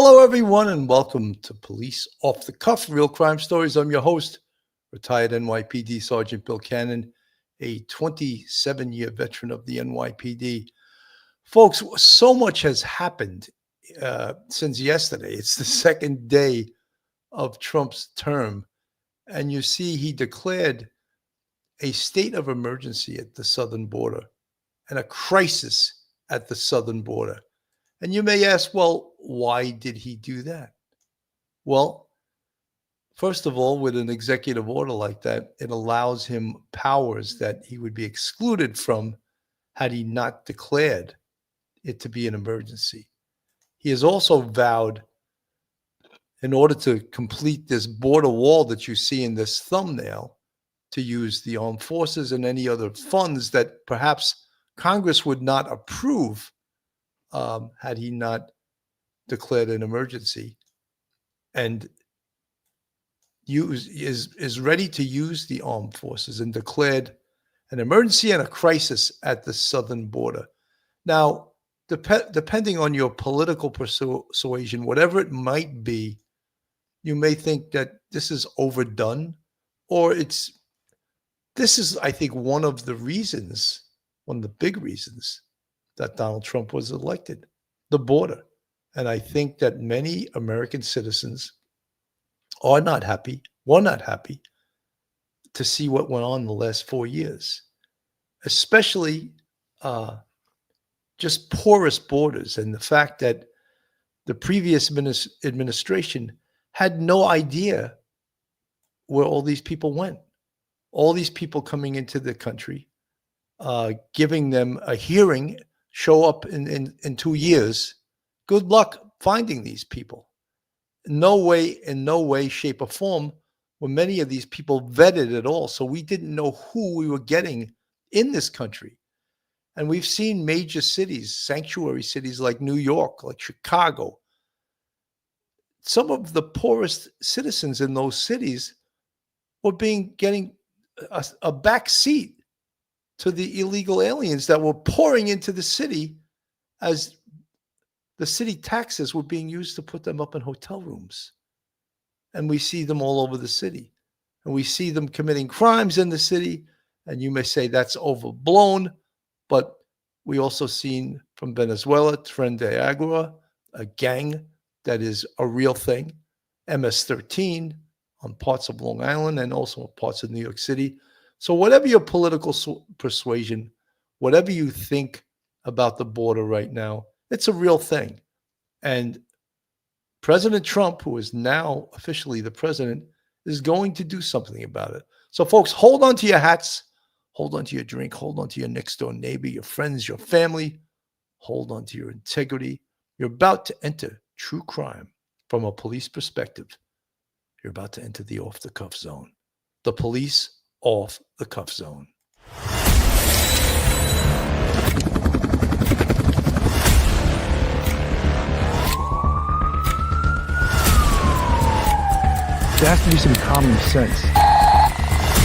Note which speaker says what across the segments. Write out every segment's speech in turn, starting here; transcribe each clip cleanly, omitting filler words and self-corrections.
Speaker 1: Hello, everyone, and welcome to Police Off the Cuff, Real Crime Stories. I'm your host, retired NYPD Sergeant Bill Cannon, a 27-year veteran of the NYPD. Folks, so much has happened since yesterday. It's the second day of Trump's term, and you see he declared a state of emergency at the southern border and a crisis at the southern border. And you may ask, well, why did he do that? Well, first of all, with an executive order like that, it allows him powers that he would be excluded from had he not declared it to be an emergency. He has also vowed, in order to complete this border wall that you see in this thumbnail, to use the armed forces and any other funds that perhaps Congress would not approve had he not declared an emergency, and is ready to use the armed forces and declared an emergency and a crisis at the southern border. Now, depending on your political persuasion, whatever it might be, you may think that this is overdone, or this is, I think, one of the big reasons that Donald Trump was elected, the border. And I think that many American citizens were not happy to see what went on in the last 4 years, especially just porous borders, and the fact that the previous administration had no idea where all these people went. All these people coming into the country, giving them a hearing, show up in 2 years. Good luck finding these people. In no way, shape, or form were many of these people vetted at all. So we didn't know who we were getting in this country. And we've seen major cities, sanctuary cities like New York, like Chicago. Some of the poorest citizens in those cities were getting a back seat to the illegal aliens that were pouring into the city, as the city taxes were being used to put them up in hotel rooms. And we see them all over the city. And we see them committing crimes in the city. And you may say that's overblown, but we also seen from Venezuela, Tren de Agua, a gang that is a real thing, MS-13 on parts of Long Island and also parts of New York City. So whatever your political persuasion, whatever you think about the border right now, it's a real thing. And President Trump, who is now officially the president, is going to do something about it. So folks, hold on to your hats, hold on to your drink, hold on to your next door neighbor, your friends, your family, hold on to your integrity. You're about to enter true crime from a police perspective. You're about to enter the off the cuff zone. The police off the cuff zone.
Speaker 2: There has to be some common sense.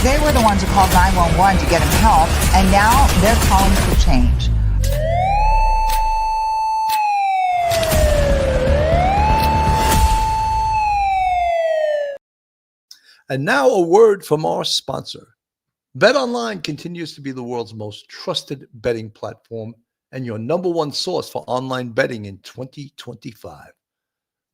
Speaker 3: They were the ones who called 911 to get him help, and now they're calling for change.
Speaker 1: And now a word from our sponsor. BetOnline continues to be the world's most trusted betting platform and your number one source for online betting in 2025.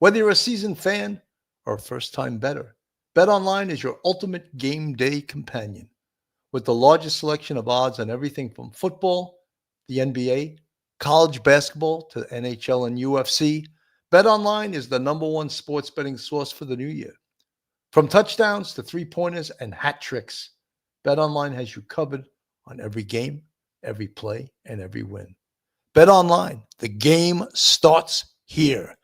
Speaker 1: Whether you're a seasoned fan or a first-time bettor, BetOnline is your ultimate game day companion. With the largest selection of odds on everything from football, the NBA, college basketball to the NHL and UFC, BetOnline is the number one sports betting source for the new year. From touchdowns to three-pointers and hat tricks, BetOnline has you covered on every game, every play, and every win. BetOnline, the game starts here.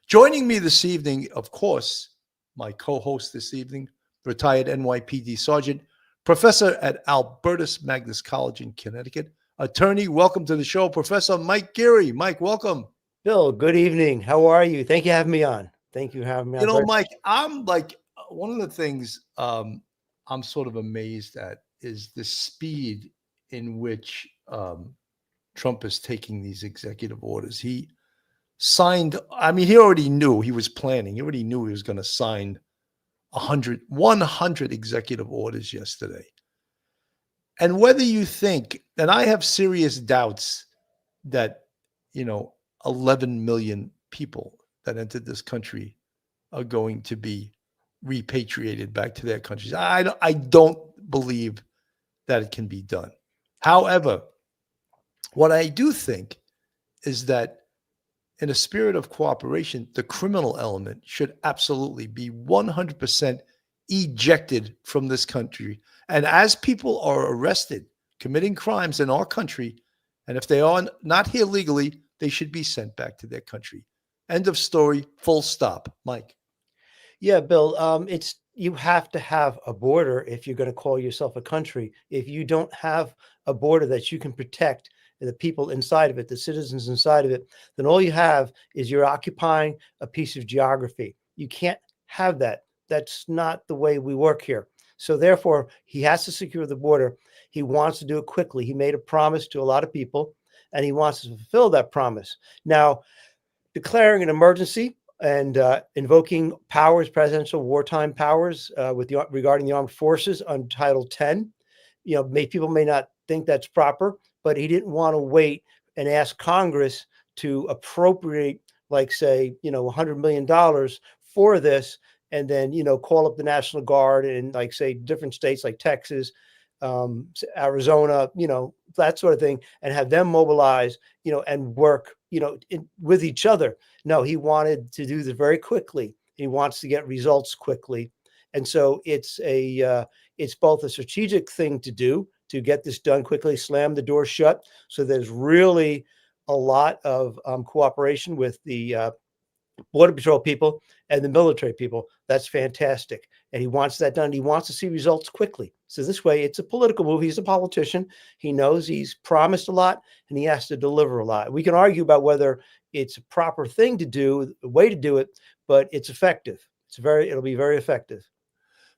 Speaker 1: Joining me this evening, of course, my co-host this evening, retired NYPD Sergeant, professor at Albertus Magnus College in Connecticut, attorney. Welcome to the show, Professor Mike Geary. Mike, welcome.
Speaker 4: Bill, good evening. How are you? Thank you for having me on. Thank you for having me on.
Speaker 1: You know, Mike, I'm like, one of the things I'm sort of amazed at is the speed in which Trump is taking these executive orders. He signed, I mean, he already knew he was planning. He already knew he was going to sign 100 executive orders yesterday. And whether you think, and I have serious doubts that, 11 million people that entered this country are going to be repatriated back to their countries. I don't believe that it can be done. However, what I do think is that in a spirit of cooperation, the criminal element should absolutely be 100% ejected from this country. And as people are arrested committing crimes in our country, and if they are not here legally, they should be sent back to their country. End of story, full stop. Mike.
Speaker 4: Yeah, Bill, it's you have to have a border if you're going to call yourself a country. If you don't have a border that you can protect the people inside of it, the citizens inside of it, then all you have is you're occupying a piece of geography. You can't have that. That's not the way we work here. So therefore, he has to secure the border. He wants to do it quickly. He made a promise to a lot of people, and he wants to fulfill that promise. Now, declaring an emergency and invoking powers, presidential wartime powers regarding the armed forces on Title 10. People may not think that's proper, but he didn't want to wait and ask Congress to appropriate, like, say, $100 million for this, and then, call up the National Guard in, like, say, different states like Texas, Arizona, that sort of thing, and have them mobilize, and work, with each other. No, he wanted to do this very quickly. He wants to get results quickly. And so it's both a strategic thing to do to get this done quickly, slam the door shut. So there's really a lot of cooperation with the Border Patrol people and the military people. That's fantastic. And he wants that done. He wants to see results quickly. So this way, it's a political move. He's a politician. He knows he's promised a lot and he has to deliver a lot. We can argue about whether it's a proper thing to do, a way to do it, but it's effective. It'll be very effective.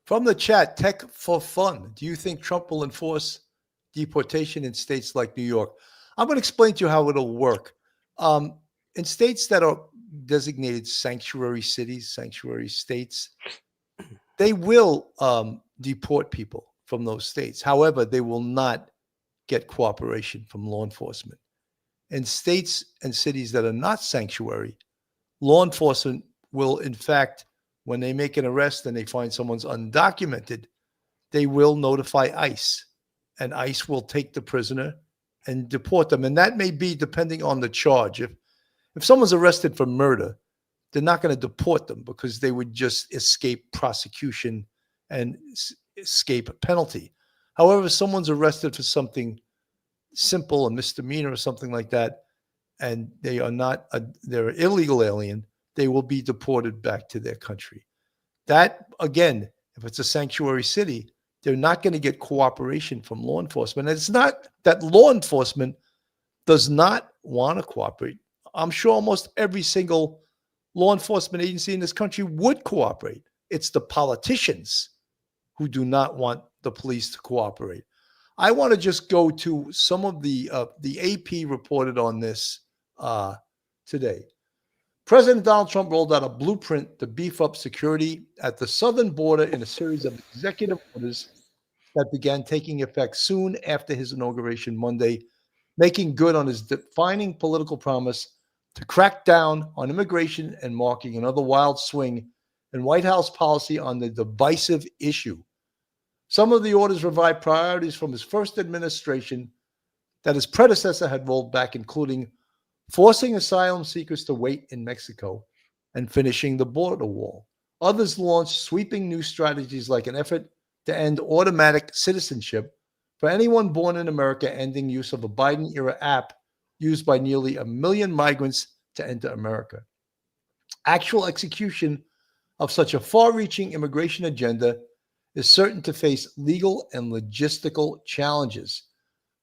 Speaker 1: From the chat, Tech for Fun. Do you think Trump will enforce deportation in states like New York? I'm going to explain to you how it'll work. In states that are designated sanctuary cities, sanctuary states, they will deport people from those states. However, they will not get cooperation from law enforcement. In states and cities that are not sanctuary, law enforcement will, in fact, when they make an arrest and they find someone's undocumented, they will notify ICE, and ICE will take the prisoner and deport them. And that may be depending on the charge. If someone's arrested for murder, they're not going to deport them because they would just escape prosecution and escape a penalty. However, if someone's arrested for something simple, a misdemeanor or something like that, and they are not, they're an illegal alien, they will be deported back to their country. That, again, if it's a sanctuary city, they're not going to get cooperation from law enforcement. And it's not that law enforcement does not want to cooperate. I'm sure almost every single law enforcement agency in this country would cooperate. It's the politicians who do not want the police to cooperate. I want to just go to some of the AP reported on this today. President Donald Trump rolled out a blueprint to beef up security at the southern border in a series of executive orders that began taking effect soon after his inauguration Monday, making good on his defining political promise to crack down on immigration and marking another wild swing in White House policy on the divisive issue. Some of the orders revive priorities from his first administration that his predecessor had rolled back, including forcing asylum seekers to wait in Mexico and finishing the border wall. Others launched sweeping new strategies like an effort to end automatic citizenship for anyone born in America, ending use of a Biden-era app used by nearly 1 million migrants to enter America. Actual execution of such a far-reaching immigration agenda is certain to face legal and logistical challenges.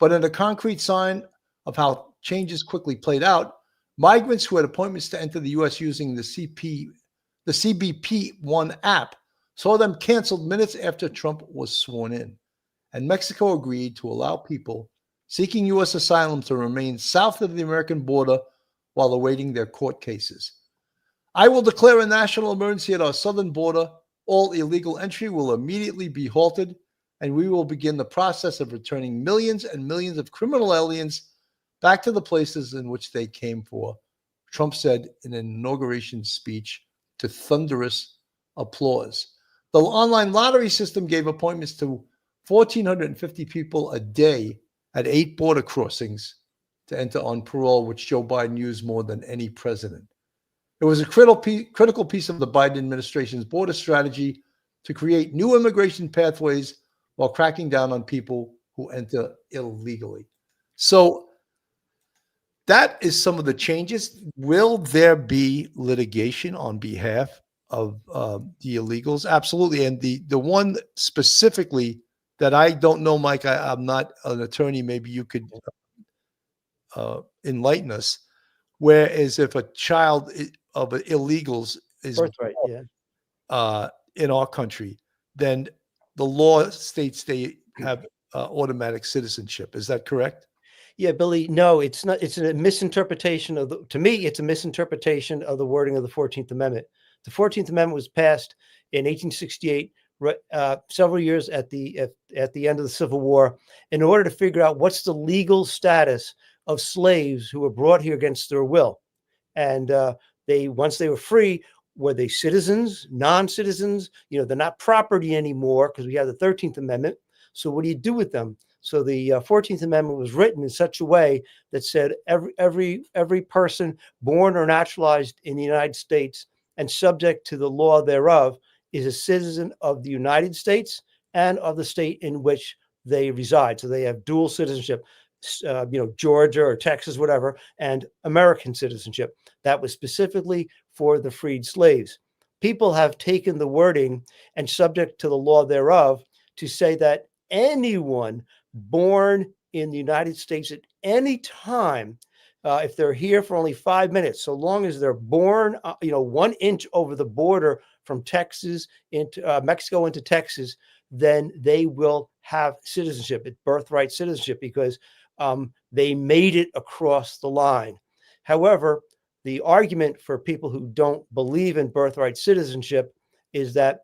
Speaker 1: But in a concrete sign of how changes quickly played out, migrants who had appointments to enter the U.S. using the CBP-1 app saw them canceled minutes after Trump was sworn in. And Mexico agreed to allow people seeking U.S. asylum to remain south of the American border while awaiting their court cases. I will declare a national emergency at our southern border. All illegal entry will immediately be halted, and we will begin the process of returning millions and millions of criminal aliens back to the places in which they came for, Trump said in an inauguration speech to thunderous applause. The online lottery system gave appointments to 1,450 people a day at 8 border crossings to enter on parole, which Joe Biden used more than any president. It was a critical piece of the Biden administration's border strategy to create new immigration pathways while cracking down on people who enter illegally. So that is some of the changes. Will there be litigation on behalf of the illegals? Absolutely. And the one specifically that I don't know, Mike, I'm not an attorney. Maybe you could enlighten us. Whereas if a child of illegals is
Speaker 4: Birthright, yeah.
Speaker 1: In our country, then the law states they have automatic citizenship. Is that correct?
Speaker 4: Yeah, Billy, no, it's not. It's a misinterpretation to me, it's a misinterpretation of the wording of the 14th Amendment. The 14th Amendment was passed in 1868, several years at the end of the Civil War, in order to figure out what's the legal status of slaves who were brought here against their will. And once they were free, were they citizens, non-citizens? They're not property anymore because we have the 13th Amendment. So what do you do with them? So the 14th Amendment was written in such a way that said every person born or naturalized in the United States and subject to the law thereof is a citizen of the United States and of the state in which they reside. So they have dual citizenship, Georgia or Texas, whatever, and American citizenship. That was specifically for the freed slaves. People have taken the wording and subject to the law thereof to say that anyone born in the United States at any time, if they're here for only 5 minutes, so long as they're born, 1 inch over the border from Texas into Mexico into Texas, then they will have citizenship, birthright citizenship, because they made it across the line. However, the argument for people who don't believe in birthright citizenship is that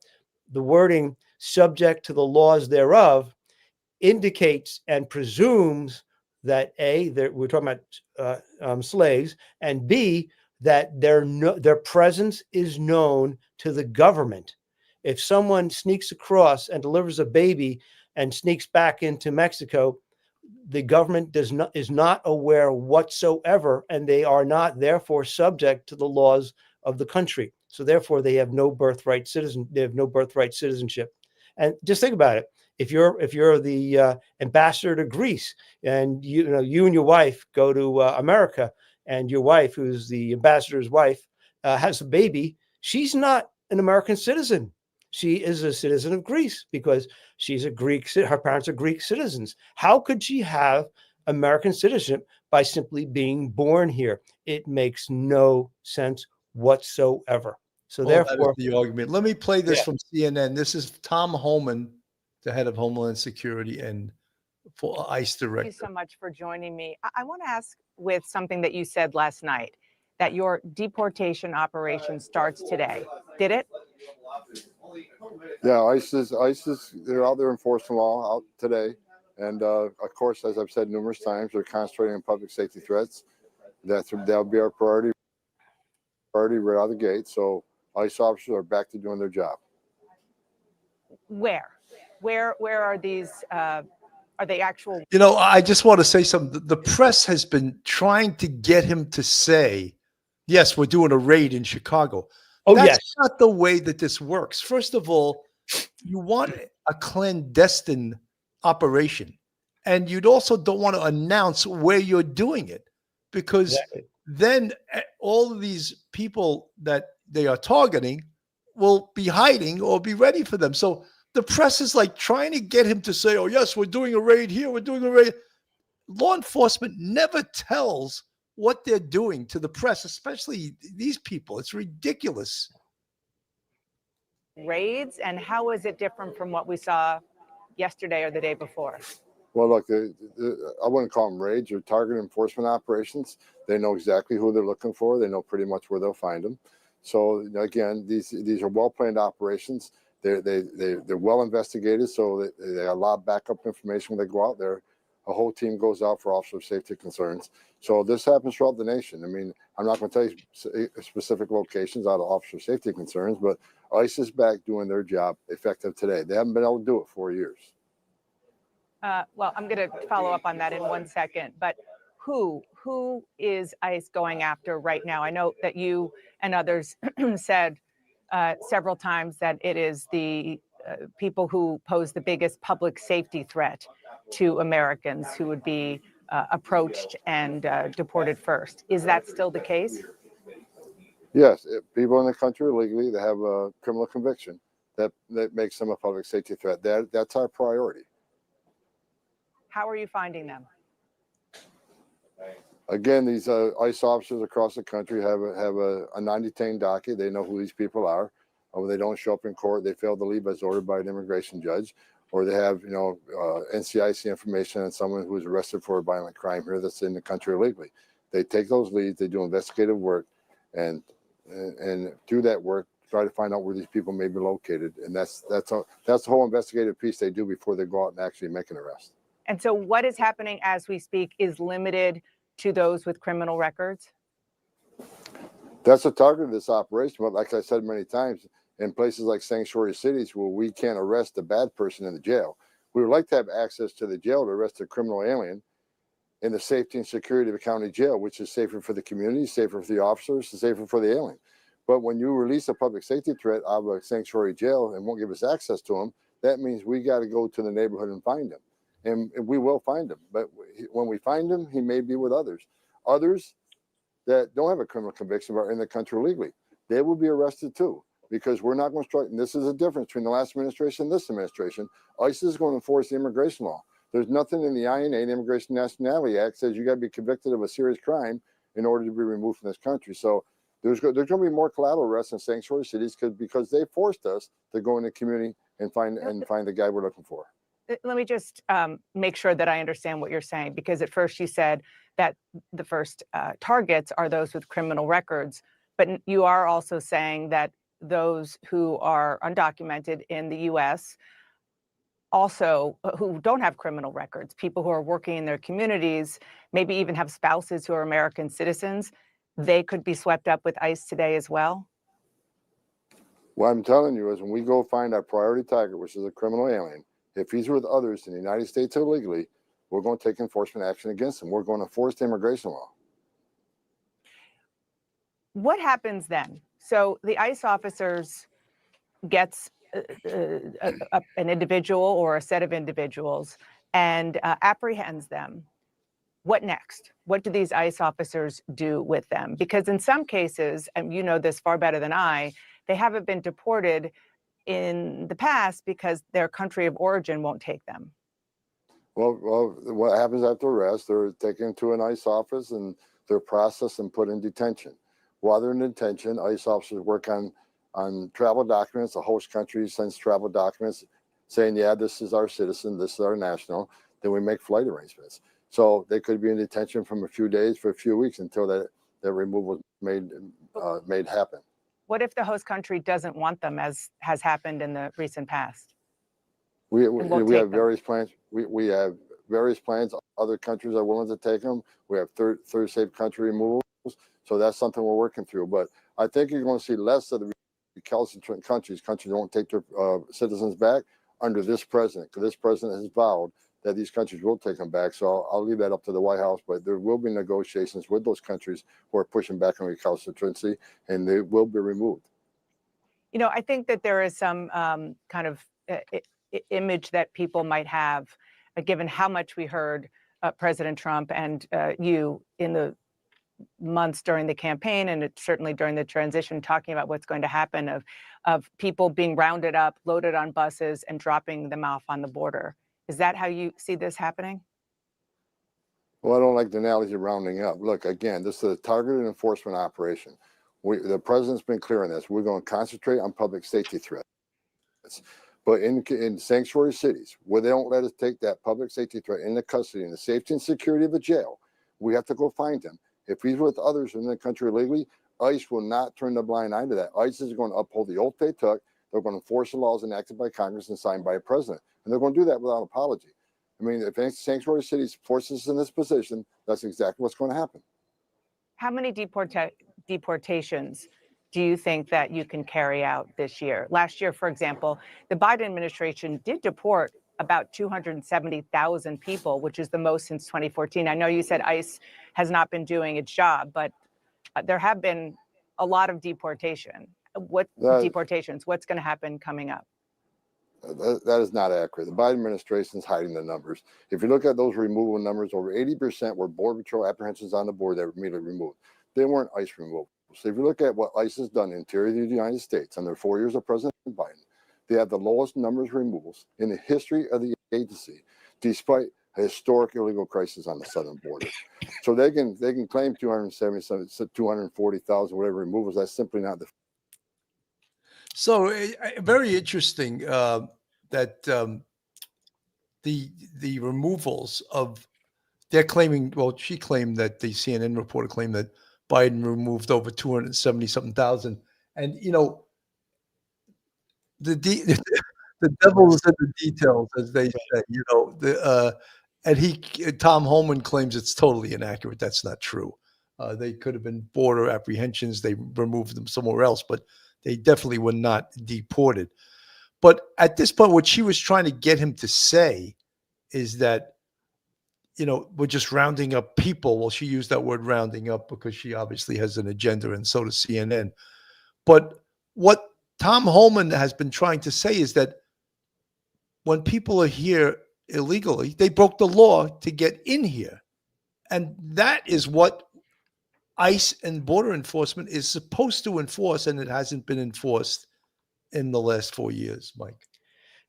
Speaker 4: the wording subject to the laws thereof indicates and presumes that A, we're talking about slaves, and B, that their presence is known to the government. If someone sneaks across and delivers a baby and sneaks back into Mexico, the government is not aware whatsoever, and they are not therefore subject to the laws of the country. So therefore, they have no birthright citizenship. And just think about it. If you're the ambassador to Greece, and you and your wife go to America, and your wife, who's the ambassador's wife, has a baby, she's not an American citizen. She is a citizen of Greece because she's a Greek. Her parents are Greek citizens. How could she have American citizenship by simply being born here? It makes no sense whatsoever. So therefore,
Speaker 1: that is the argument. Let me play this from CNN. This is Tom Homan, the head of Homeland Security and for ICE director.
Speaker 5: Thank you so much for joining me. I want to ask with something that you said last night, that your deportation operation starts today. Did it?
Speaker 6: Yeah, ISIS, they're out there enforcing law out today. And of course, as I've said numerous times, they're concentrating on public safety threats. That'll be our priority right out of the gate. So ICE officers are back to doing their job.
Speaker 5: Where are these? Are they actual?
Speaker 1: I just want to say something. The press has been trying to get him to say, yes, we're doing a raid in Chicago.
Speaker 4: Oh,
Speaker 1: That's
Speaker 4: yes.
Speaker 1: not the way that this works. First of all, you want a clandestine operation, and you'd also don't want to announce where you're doing it, because then all of these people that they are targeting will be hiding or be ready for them. So the press is like trying to get him to say, oh, yes, we're doing a raid here. We're doing a raid. Law enforcement never tells what they're doing to the press, especially these people. It's ridiculous.
Speaker 5: Raids, and how is it different from what we saw yesterday or the day before?
Speaker 6: Well, look, I wouldn't call them raids or target enforcement operations. They know exactly who they're looking for. They know pretty much where they'll find them. So again, these are well planned operations. They're well investigated, so they have a lot of backup information when they go out there. A whole team goes out for officer safety concerns. So this happens throughout the nation. I mean, I'm not going to tell you specific locations out of officer safety concerns, but ICE is back doing their job effective today. They haven't been able to do it for 4 years.
Speaker 5: Well, I'm going to follow up on that in 1 second, but who is ICE going after right now? I know that you and others said several times that it is the people who pose the biggest public safety threat to Americans who would be approached and deported first. Is that still the case?
Speaker 6: Yes, people in the country illegally that have a criminal conviction that makes them a public safety threat. That's our priority.
Speaker 5: How are you finding them?
Speaker 6: Again, these ICE officers across the country have a 90-10 docket. They know who these people are. When they don't show up in court, they fail to leave as ordered by an immigration judge, or they have NCIC information on someone who was arrested for a violent crime here that's in the country illegally. They take those leads, they do investigative work, and through that work, try to find out where these people may be located. And that's the whole investigative piece they do before they go out and actually make an arrest.
Speaker 5: And so what is happening as we speak is limited to those with criminal records?
Speaker 6: That's the target of this operation. But like I said many times, in places like sanctuary cities where we can't arrest a bad person in the jail, we would like to have access to the jail to arrest a criminal alien in the safety and security of a county jail, which is safer for the community, safer for the officers, safer for the alien. But when you release a public safety threat out of a sanctuary jail and won't give us access to him, that means we got to go to the neighborhood and find him. And we will find him. But when we find him, he may be with others. Others that don't have a criminal conviction but are in the country illegally, they will be arrested too, because we're not going to strike. And this is a difference between the last administration and this administration. ICE is going to enforce the immigration law. There's nothing in the INA, the Immigration Nationality Act, says you got to be convicted of a serious crime in order to be removed from this country. So there's going to be more collateral arrests in sanctuary cities because they forced us to go in the community and find the guy we're looking for.
Speaker 5: Let me just make sure that I understand what you're saying, because at first you said that the first targets are those with criminal records, but you are also saying that those who are undocumented in the U.S., also who don't have criminal records, people who are working in their communities, maybe even have spouses who are American citizens, they could be swept up with ICE today as well?
Speaker 6: What I'm telling you is when we go find our priority target, which is a criminal alien, if he's with others in the United States illegally, we're going to take enforcement action against him. We're going to enforce the immigration law.
Speaker 5: What happens then? So the ICE officers gets an individual or a set of individuals and apprehends them. What next? What do these ICE officers do with them? Because in some cases, and you know this far better than I, they haven't been deported in the past because their country of origin won't take them.
Speaker 6: Well, what happens after arrest? They're taken to an ICE office and they're processed and put in detention. While they're in detention, ICE officers work on travel documents. The host country sends travel documents saying, yeah, this is our citizen, this is our national. Then we make flight arrangements. So they could be in detention from a few days for a few weeks until that removal is made happen.
Speaker 5: What if the host country doesn't want them, as has happened in the recent past?
Speaker 6: We have various plans. We have various plans. Other countries are willing to take them. We have third safe country removals. So that's something we're working through. But I think you're going to see less of the recalcitrant countries that won't take their citizens back under this president, because this president has vowed that these countries will take them back. So I'll leave that up to the White House, but there will be negotiations with those countries who are pushing back on recalcitrancy, and they will be removed.
Speaker 5: You know, I think that there is some kind of image that people might have, given how much we heard President Trump and you in the months during the campaign, and certainly during the transition, talking about what's going to happen of people being rounded up, loaded on buses, and dropping them off on the border. Is that how you see this happening?
Speaker 6: Well, I don't like the analogy of rounding up. Look, again, this is a targeted enforcement operation. The president's been clear on this. We're going to concentrate on public safety threats. But in sanctuary cities, where they don't let us take that public safety threat into custody and the safety and security of a jail, we have to go find him. If he's with others in the country illegally, ICE will not turn the blind eye to that. ICE is going to uphold the oath they took. They're going to enforce the laws enacted by Congress and signed by a president. And they're going to do that without apology. I mean, if sanctuary cities force us in this position, that's exactly what's going to happen.
Speaker 5: How many deportations do you think that you can carry out this year? Last year, for example, the Biden administration did deport about 270,000 people, which is the most since 2014. I know you said ICE has not been doing its job, but there have been a lot of deportations? What's going to happen coming up?
Speaker 6: That is not accurate. The Biden administration is hiding the numbers. If you look at those removal numbers, over 80% were Border Patrol apprehensions on the border that were immediately removed. They weren't ICE removals. So if you look at what ICE has done in the interior of the United States under 4 years of President Biden, they have the lowest numbers of removals in the history of the agency, despite a historic illegal crisis on the southern border. So they can claim 270,000, 240,000, whatever removals. That's simply not the.
Speaker 1: So very interesting that the removals of, they're claiming, well, she claimed that the CNN reporter claimed that Biden removed over 270-something thousand. And, you know, the devil is in the details, as they say, you know, and Tom Homan claims it's totally inaccurate. That's not true. They could have been border apprehensions. They removed them somewhere else, but they definitely were not deported. But at this point, what she was trying to get him to say is that, you know, we're just rounding up people. Well, she used that word rounding up because she obviously has an agenda, and so does CNN. But what Tom Homan has been trying to say is that when people are here illegally, they broke the law to get in here. And that is what ICE and border enforcement is supposed to enforce, and it hasn't been enforced in the last 4 years, Mike.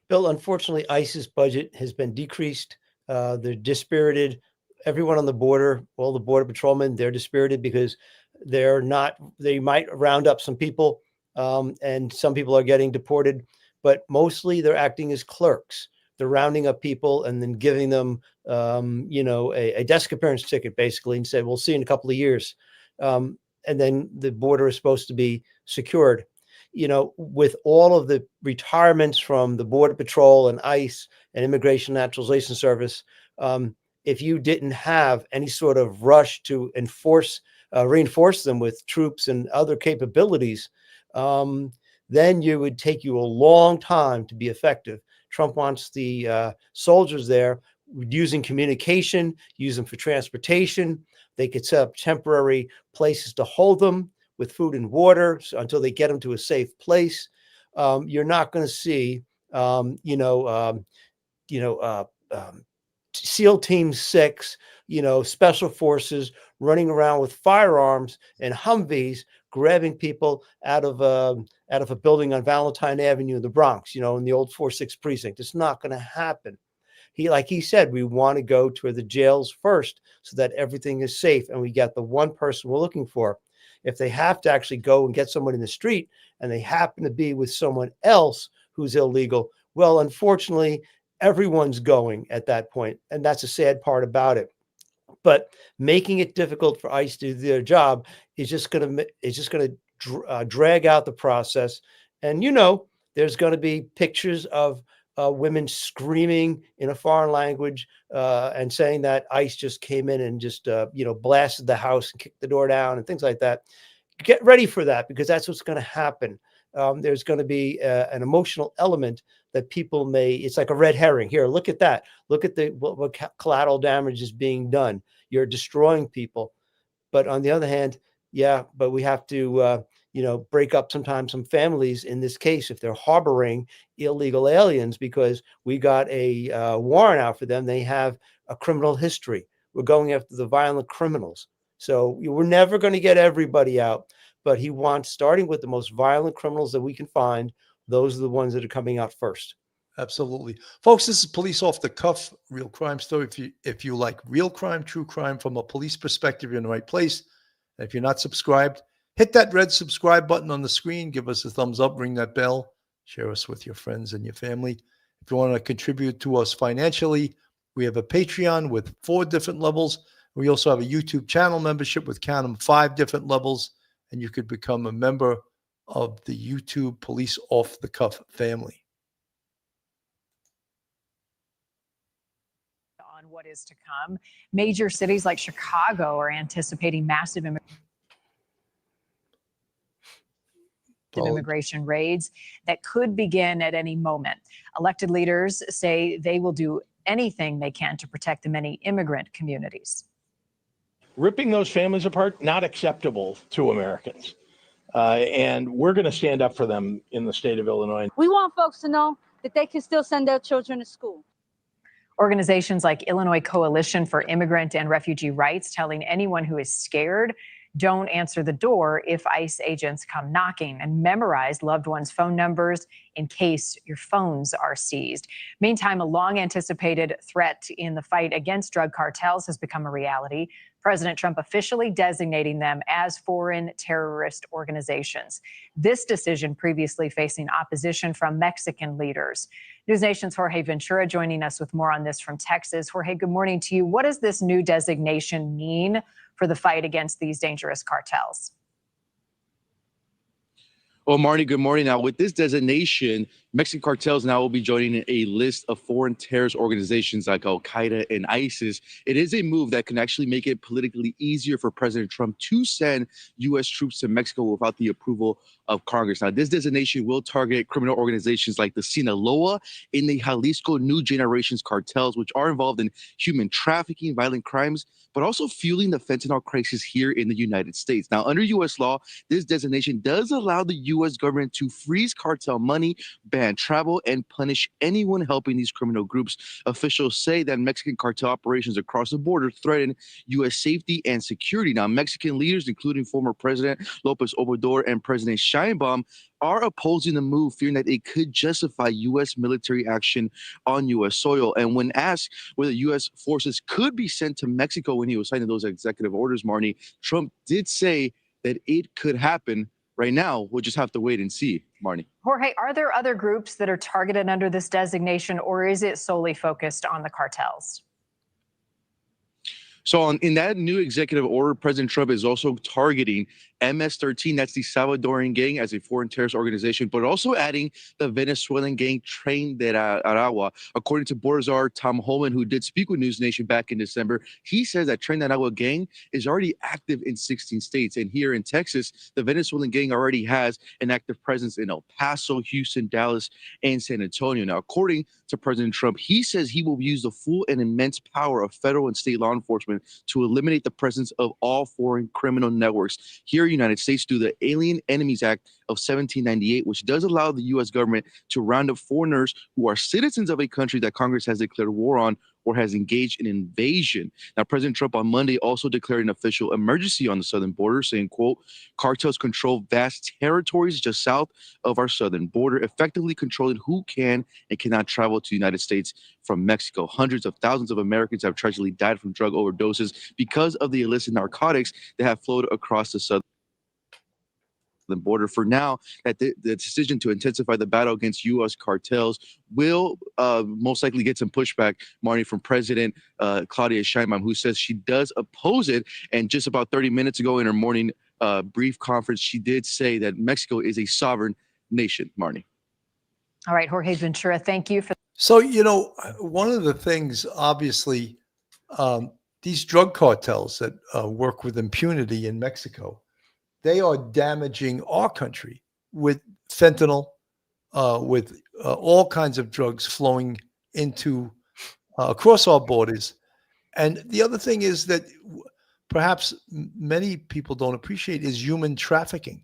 Speaker 4: Bill, unfortunately, ICE's budget has been decreased. They're dispirited. Everyone on the border, all the border patrolmen, they're dispirited because they might round up some people, and some people are getting deported, but mostly they're acting as clerks. They're rounding up people and then giving them, a desk appearance ticket, basically, and say, we'll see you in a couple of years. And then the border is supposed to be secured. You know, with all of the retirements from the Border Patrol and ICE and Immigration Naturalization Service, if you didn't have any sort of rush to reinforce them with troops and other capabilities, then it would take you a long time to be effective. Trump wants the soldiers there using communication, use them for transportation. They could set up temporary places to hold them with food and water until they get them to a safe place. You're not going to see, SEAL Team 6, special forces running around with firearms and Humvees, grabbing people out of a building on Valentine Avenue in the Bronx, in the old 4-6 precinct. It's not going to happen. Like he said, we want to go to the jails first so that everything is safe and we get the one person we're looking for. If they have to actually go and get someone in the street and they happen to be with someone else who's illegal, well, unfortunately, everyone's going at that point. And that's a sad part about it. But making it difficult for ICE to do their job is just going to drag out the process. And, there's going to be pictures of women screaming in a foreign language and saying that ICE just came in and just, blasted the house and kicked the door down and things like that. Get ready for that, because that's what's going to happen. There's going to be an emotional element that people it's like a red herring. Here, look at that. Look at what collateral damage is being done. You're destroying people. But on the other hand, but we have to, break up sometimes some families in this case if they're harboring illegal aliens, because we got a warrant out for them. They have a criminal history. We're going after the violent criminals. So we're never going to get everybody out, but he wants, starting with the most violent criminals that we can find, those are the ones that are coming out first.
Speaker 1: Absolutely. Folks, this is Police Off the Cuff, real crime story. If you like real crime, true crime from a police perspective, you're in the right place. And if you're not subscribed, hit that red subscribe button on the screen. Give us a thumbs up, ring that bell, Share us with your friends and your family. If you want to contribute to us financially, we have a Patreon with 4 different levels. We also have a YouTube channel membership with, count 'em, 5 different levels, and you could become a member of the YouTube Police Off the Cuff family.
Speaker 7: On what is to come, major cities like Chicago are anticipating massive immigration raids that could begin at any moment. Elected leaders say they will do anything they can to protect the many immigrant communities.
Speaker 8: Ripping those families apart, not acceptable to Americans. And we're going to stand up for them in the state of Illinois.
Speaker 9: We want folks to know that they can still send their children to school.
Speaker 7: Organizations like Illinois Coalition for Immigrant and Refugee Rights telling anyone who is scared, don't answer the door if ICE agents come knocking, and memorize loved ones' phone numbers in case your phones are seized. Meantime, a long-anticipated threat in the fight against drug cartels has become a reality. President Trump officially designating them as foreign terrorist organizations. This decision previously facing opposition from Mexican leaders. News Nation's Jorge Ventura joining us with more on this from Texas. Jorge, good morning to you. What does this new designation mean for the fight against these dangerous cartels?
Speaker 10: Well, Marnie, good morning. Now, with this designation, Mexican cartels now will be joining a list of foreign terrorist organizations like Al-Qaeda and ISIS. It is a move that can actually make it politically easier for President Trump to send U.S. troops to Mexico without the approval of Congress. Now, this designation will target criminal organizations like the Sinaloa and the Jalisco New Generations cartels, which are involved in human trafficking, violent crimes, but also fueling the fentanyl crisis here in the United States. Now, under U.S. law, this designation does allow the U.S. government to freeze cartel money, ban travel, and punish anyone helping these criminal groups. Officials say that Mexican cartel operations across the border threaten U.S. safety and security. Now, Mexican leaders, including former President López Obrador and President Sheinbaum, are opposing the move, fearing that it could justify U.S. military action on U.S. soil. And when asked whether U.S. forces could be sent to Mexico when he was signing those executive orders, Marnie, Trump did say that it could happen. Right now, we'll just have to wait and see, Marnie.
Speaker 7: Jorge, are there other groups that are targeted under this designation, or is it solely focused on the cartels?
Speaker 10: So in that new executive order, President Trump is also targeting MS-13, that's the Salvadoran gang, as a foreign terrorist organization, but also adding the Venezuelan gang Tren de Aragua. According to Border Czar Tom Holman, who did speak with News Nation back in December, he says that Tren de Aragua gang is already active in 16 states. And here in Texas, the Venezuelan gang already has an active presence in El Paso, Houston, Dallas, and San Antonio. Now, according to President Trump, he says he will use the full and immense power of federal and state law enforcement to eliminate the presence of all foreign criminal networks here in the United States through the Alien Enemies Act of 1798, which does allow the U.S. government to round up foreigners who are citizens of a country that Congress has declared war on or has engaged in invasion. Now, President Trump on Monday also declared an official emergency on the southern border, saying, quote, cartels control vast territories just south of our southern border, effectively controlling who can and cannot travel to the United States from Mexico. Hundreds of thousands of Americans have tragically died from drug overdoses because of the illicit narcotics that have flowed across the southern border. For now, that the decision to intensify the battle against U.S. cartels will most likely get some pushback, Marnie, from President Claudia Sheinbaum, who says she does oppose it. And just about 30 minutes ago in her morning brief conference, she did say that Mexico is a sovereign nation, Marnie.
Speaker 7: All right, Jorge Ventura, thank you for.
Speaker 1: So, you know, one of the things, obviously, these drug cartels that work with impunity in Mexico, they are damaging our country with fentanyl, with all kinds of drugs flowing into across our borders. And the other thing is that perhaps many people don't appreciate is human trafficking.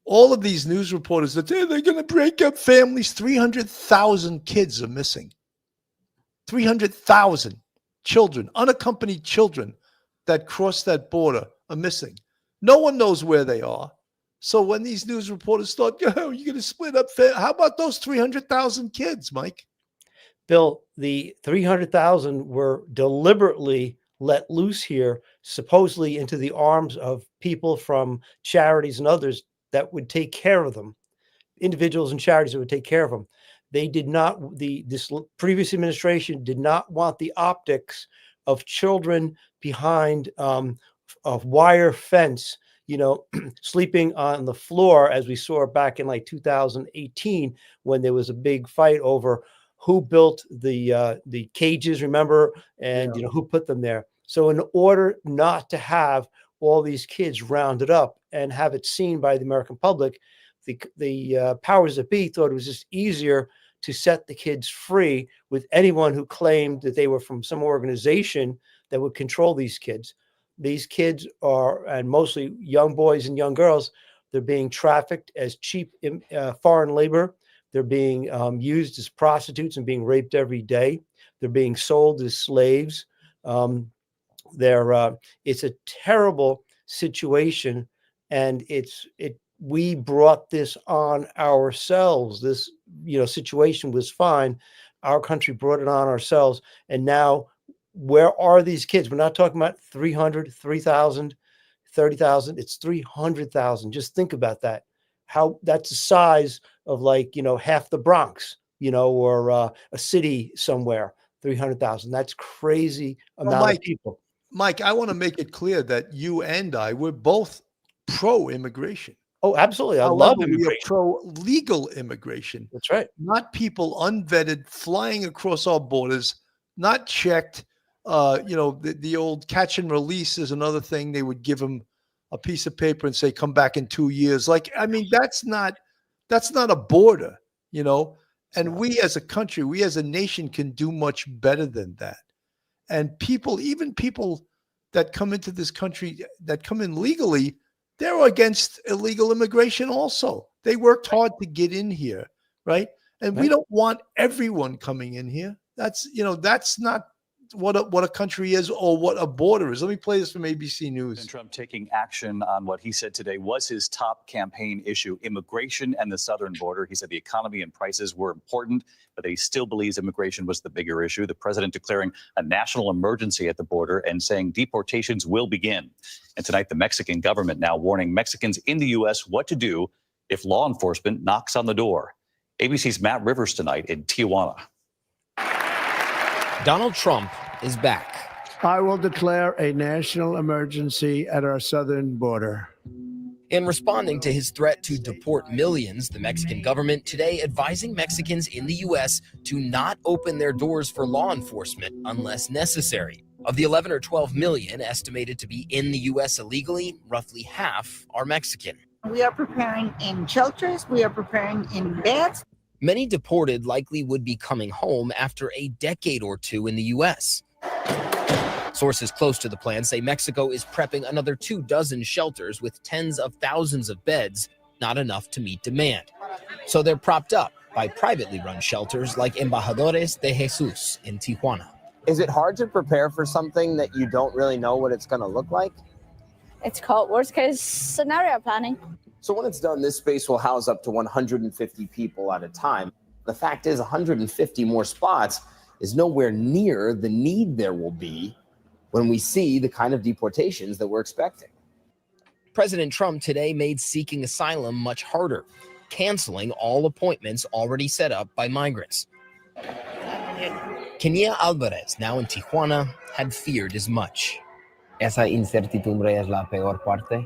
Speaker 1: All of these news reporters that they're going to break up families, 300,000 kids are missing. 300,000 children, unaccompanied children that cross that border are missing. No one knows where they are. So when these news reporters start, oh, you're going to split up, how about those 300,000 kids, Mike?
Speaker 4: Bill, the 300,000 were deliberately let loose here, supposedly into the arms of people from charities and others that would take care of them. individuals and charities that would take care of them. They did not, this previous administration did not want the optics of children behind a wire fence, sleeping on the floor, as we saw back in like 2018, when there was a big fight over who built the cages, remember, and who put them there. So in order not to have all these kids rounded up and have it seen by the American public, the powers that be thought it was just easier to set the kids free with anyone who claimed that they were from some organization that would control these kids. These kids are, and mostly young boys and young girls, they're being trafficked as cheap foreign labor. They're being used as prostitutes and being raped every day. They're being sold as slaves. It's a terrible situation, and we brought this on ourselves. This situation was fine. Our country brought it on ourselves, and now where are these kids? We're not talking about 300, 3,000, 30,000. It's 300,000. Just think about that. How that's the size of half the Bronx, or a city somewhere. 300,000. That's crazy amount of people.
Speaker 1: Mike, I want to make it clear that you and I, we're both pro-immigration.
Speaker 4: Oh, absolutely. I love immigration.
Speaker 1: We are pro-legal immigration.
Speaker 4: That's right.
Speaker 1: Not people unvetted flying across our borders, not checked. The old catch and release is another thing. They would give them a piece of paper and say, come back in 2 years. That's not a border, and we as a country, we as a nation can do much better than that. And even people that come into this country, that come in legally, they're against illegal immigration also. They worked hard to get in here, right? And we don't want everyone coming in here. That's not what a country is or what a border is. Let me play this from ABC News.
Speaker 11: Trump taking action on what he said today was his top campaign issue, immigration and the southern border. He said the economy and prices were important, but he still believes immigration was the bigger issue. The president declaring a national emergency at the border and saying deportations will begin. And tonight, the Mexican government now warning Mexicans in the U.S. what to do if law enforcement knocks on the door. ABC's Matt Rivers tonight in Tijuana.
Speaker 12: Donald Trump is back.
Speaker 13: I will declare a national emergency at our southern border.
Speaker 12: In responding to his threat to deport millions, the Mexican government today advising Mexicans in the U.S. to not open their doors for law enforcement unless necessary. Of the 11 or 12 million estimated to be in the U.S. illegally, roughly half are Mexican.
Speaker 14: We are preparing in shelters. We are preparing in beds.
Speaker 12: Many deported likely would be coming home after a decade or two in the U.S. Sources close to the plan say Mexico is prepping another 24 shelters with tens of thousands of beds, not enough to meet demand. So they're propped up by privately run shelters like Embajadores de Jesus in Tijuana.
Speaker 15: Is it hard to prepare for something that you don't really know what it's going to look like?
Speaker 9: It's called worst case scenario planning.
Speaker 15: So when it's done, this space will house up to 150 people at a time. The fact is 150 more spots is nowhere near the need there will be when we see the kind of deportations that we're expecting.
Speaker 12: President Trump today made seeking asylum much harder, canceling all appointments already set up by migrants. Kenia Alvarez, now in Tijuana, had feared as much.
Speaker 16: Esa incertidumbre es la peor parte.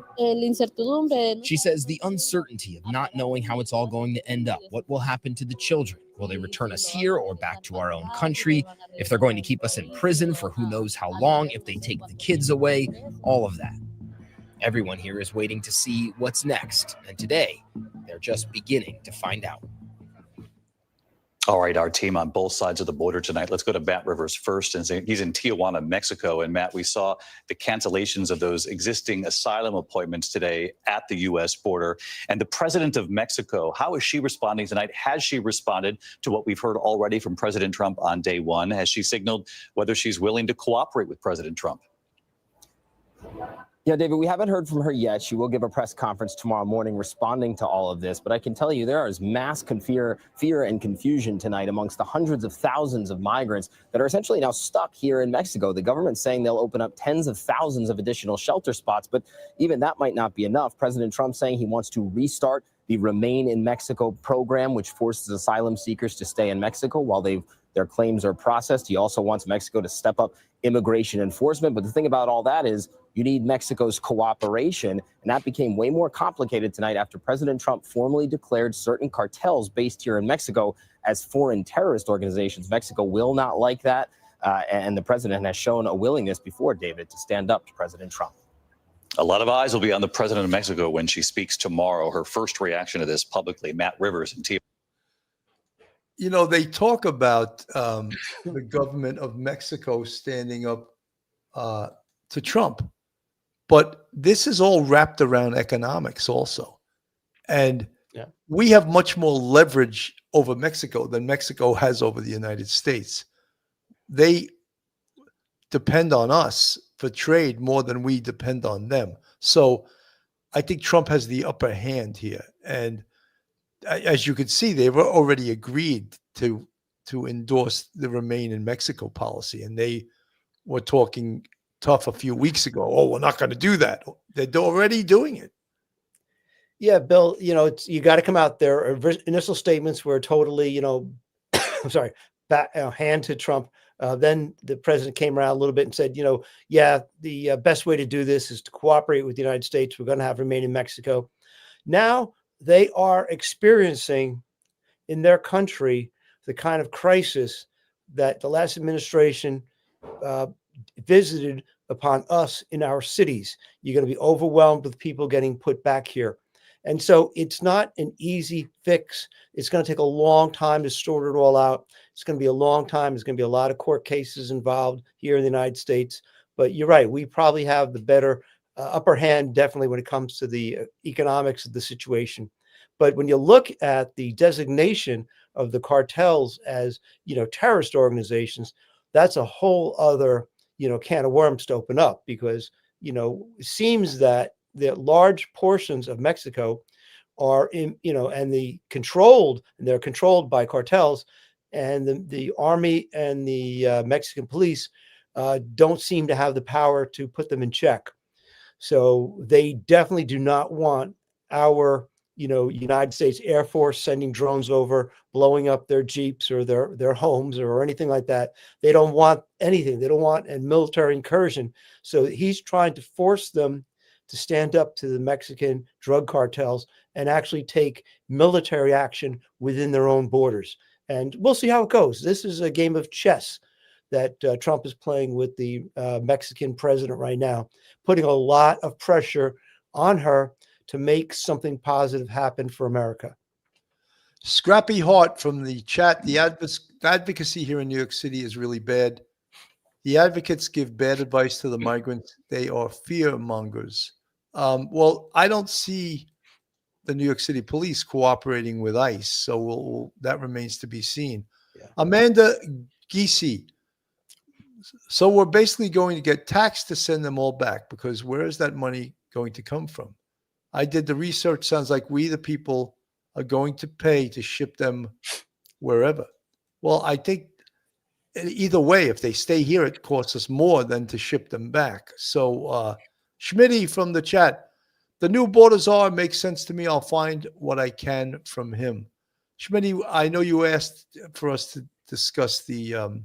Speaker 12: She says the uncertainty of not knowing how it's all going to end up. What will happen to the children? Will they return us here or back to our own country? If they're going to keep us in prison for who knows how long, if they take the kids away, all of that. Everyone here is waiting to see what's next. And today, they're just beginning to find out.
Speaker 11: All right, our team on both sides of the border tonight. Let's go to Matt Rivers first. And he's in Tijuana, Mexico. And Matt, we saw the cancellations of those existing asylum appointments today at the U.S. border. And the president of Mexico, how is she responding tonight? Has she responded to what we've heard already from President Trump on day one? Has she signaled whether she's willing to cooperate with President Trump?
Speaker 15: Yeah, David, we haven't heard from her yet. She will give a press conference tomorrow morning responding to all of this. But I can tell you there is mass fear and confusion tonight amongst the hundreds of thousands of migrants that are essentially now stuck here in Mexico. The government's saying they'll open up tens of thousands of additional shelter spots, but even that might not be enough. President Trump saying he wants to restart the the Remain in Mexico program, which forces asylum seekers to stay in Mexico while their claims are processed. He also wants Mexico to step up immigration enforcement. But the thing about all that is you need Mexico's cooperation. And that became way more complicated tonight after President Trump formally declared certain cartels based here in Mexico as foreign terrorist organizations. Mexico will not like that. And the president has shown a willingness before, David, to stand up to President Trump.
Speaker 11: A lot of eyes will be on the president of Mexico when she speaks tomorrow. Her first reaction to this publicly, Matt Rivers and T.
Speaker 1: You know, they talk about the government of Mexico standing up to Trump, but this is all wrapped around economics also. And we have much more leverage over Mexico than Mexico has over the United States. They depend on us for trade more than we depend on them. So I think Trump has the upper hand here. And as you can see, they've already agreed to endorse the Remain in Mexico policy. And they were talking tough a few weeks ago. Oh, we're not going to do that. They're already doing it.
Speaker 4: Yeah, Bill, you got to come out there. Initial statements were totally, I'm sorry, hand to Trump. Then the president came around a little bit and said, the best way to do this is to cooperate with the United States. We're going to have Remain in Mexico. Now they are experiencing in their country the kind of crisis that the last administration visited upon us in our cities. You're going to be overwhelmed with people getting put back here. And so it's not an easy fix. It's going to take a long time to sort it all out. It's going to be a long time. There's going to be a lot of court cases involved here in the United States. But you're right. We probably have the better upper hand, definitely, when it comes to the economics of the situation. But when you look at the designation of the cartels as, terrorist organizations, that's a whole other, can of worms to open up, because, it seems that the large portions of Mexico are in, and they're controlled by cartels, and the army and the Mexican police don't seem to have the power to put them in check. So they definitely do not want our, United States Air Force sending drones over, blowing up their Jeeps or their homes or anything like that. They don't want anything. They don't want a military incursion. So he's trying to force them to stand up to the Mexican drug cartels and actually take military action within their own borders. And we'll see how it goes. This is a game of chess that Trump is playing with the Mexican president right now, putting a lot of pressure on her to make something positive happen for America.
Speaker 1: Scrappy Heart from the chat. The advocacy here in New York City is really bad. The advocates give bad advice to the migrants. They are fear mongers. Well, I don't see the New York City police cooperating with ICE, so that remains to be seen. Yeah. Amanda Giese. So we're basically going to get taxed to send them all back, because where is that money going to come from? I did the research. Sounds like we, the people, are going to pay to ship them wherever. Well, I think either way, if they stay here, it costs us more than to ship them back. So Schmitty from the chat, the new border czar makes sense to me. I'll find what I can from him. Schmitty, I know you asked for us to discuss the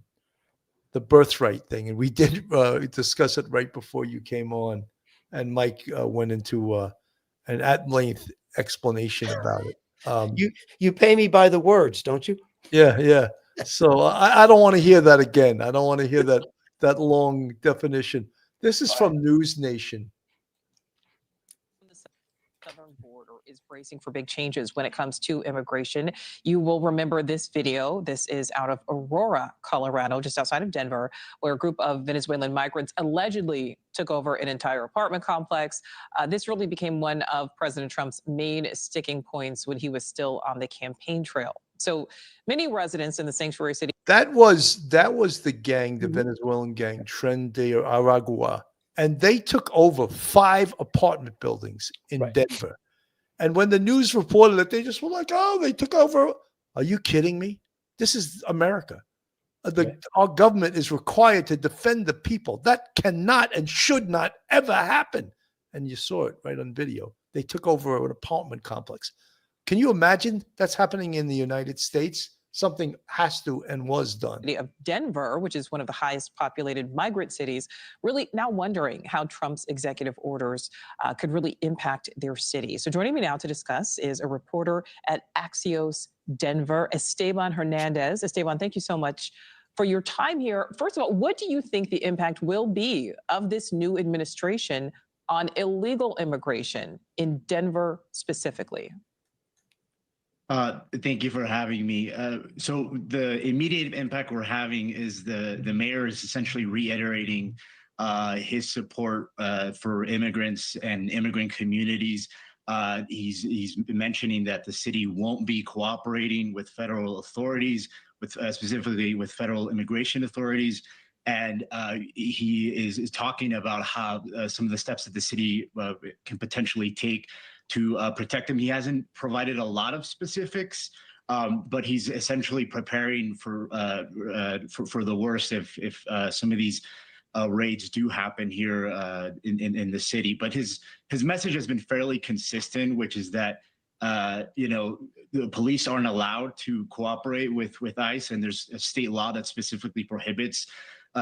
Speaker 1: birthright thing, and we did discuss it right before you came on, and Mike went into an at-length explanation about it.
Speaker 4: You pay me by the words, don't you?
Speaker 1: Yeah. So I don't want to hear that again. I don't want to hear that long definition. This is from News Nation.
Speaker 17: Southern border is bracing for big changes when it comes to immigration. You will remember this video. This is out of Aurora, Colorado, just outside of Denver, where a group of Venezuelan migrants allegedly took over an entire apartment complex. This really became one of President Trump's main sticking points when he was still on the campaign trail. So many residents in the sanctuary city.
Speaker 1: That was the gang, the Venezuelan gang, Tren de Aragua. And they took over 5 apartment buildings in Denver. And when the news reported it, they just were like, oh, they took over. Are you kidding me? This is America. Our government is required to defend the people. That cannot and should not ever happen. And you saw it right on video. They took over an apartment complex. Can you imagine that's happening in the United States? Something has to and was done.
Speaker 17: Of Denver, which is one of the highest populated migrant cities, really now wondering how Trump's executive orders could really impact their city. So joining me now to discuss is a reporter at Axios Denver, Esteban Hernandez. Esteban, thank you so much for your time here. First of all, what do you think the impact will be of this new administration on illegal immigration in Denver specifically?
Speaker 18: Thank you for having me. So the immediate impact we're having is the mayor is essentially reiterating his support for immigrants and immigrant communities. He's mentioning that the city won't be cooperating with federal authorities, with specifically with federal immigration authorities. And he is talking about how some of the steps that the city can potentially take to protect them. He hasn't provided a lot of specifics, but he's essentially preparing for the worst if some of these raids do happen here in the city. But his message has been fairly consistent, which is that the police aren't allowed to cooperate with ICE, and there's a state law that specifically prohibits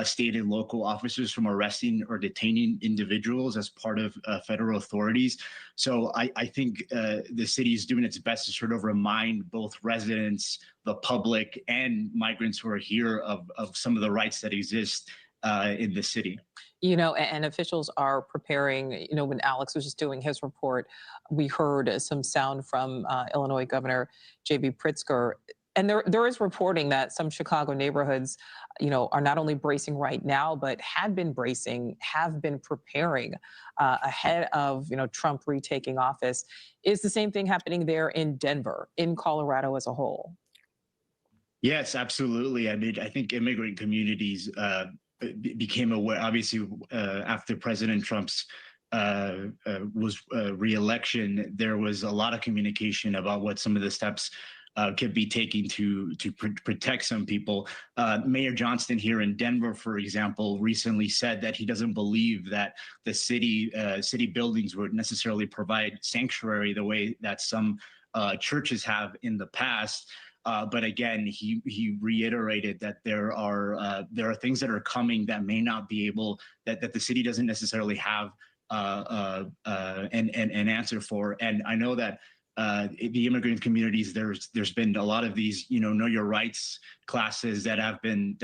Speaker 18: state and local officers from arresting or detaining individuals as part of federal authorities. So I think the city is doing its best to sort of remind both residents, the public, and migrants who are here of some of the rights that exist in the city.
Speaker 17: And officials are preparing, when Alex was just doing his report, we heard some sound from Illinois Governor J.B. Pritzker. And there is reporting that some Chicago neighborhoods, are not only bracing right now, but have been preparing ahead of, Trump retaking office. Is the same thing happening there in Denver, in Colorado as a whole?
Speaker 18: Yes, absolutely. I mean, I think immigrant communities became aware, obviously, after President Trump's re-election, there was a lot of communication about what some of the steps could be taken to protect some people. Mayor Johnston here in Denver, for example, recently said that he doesn't believe that the city buildings would necessarily provide sanctuary the way that some churches have in the past. But again, he reiterated that there are things that are coming that may not be able, that the city doesn't necessarily have an answer for. And I know that the immigrant communities, there's been a lot of these, know your rights classes that have been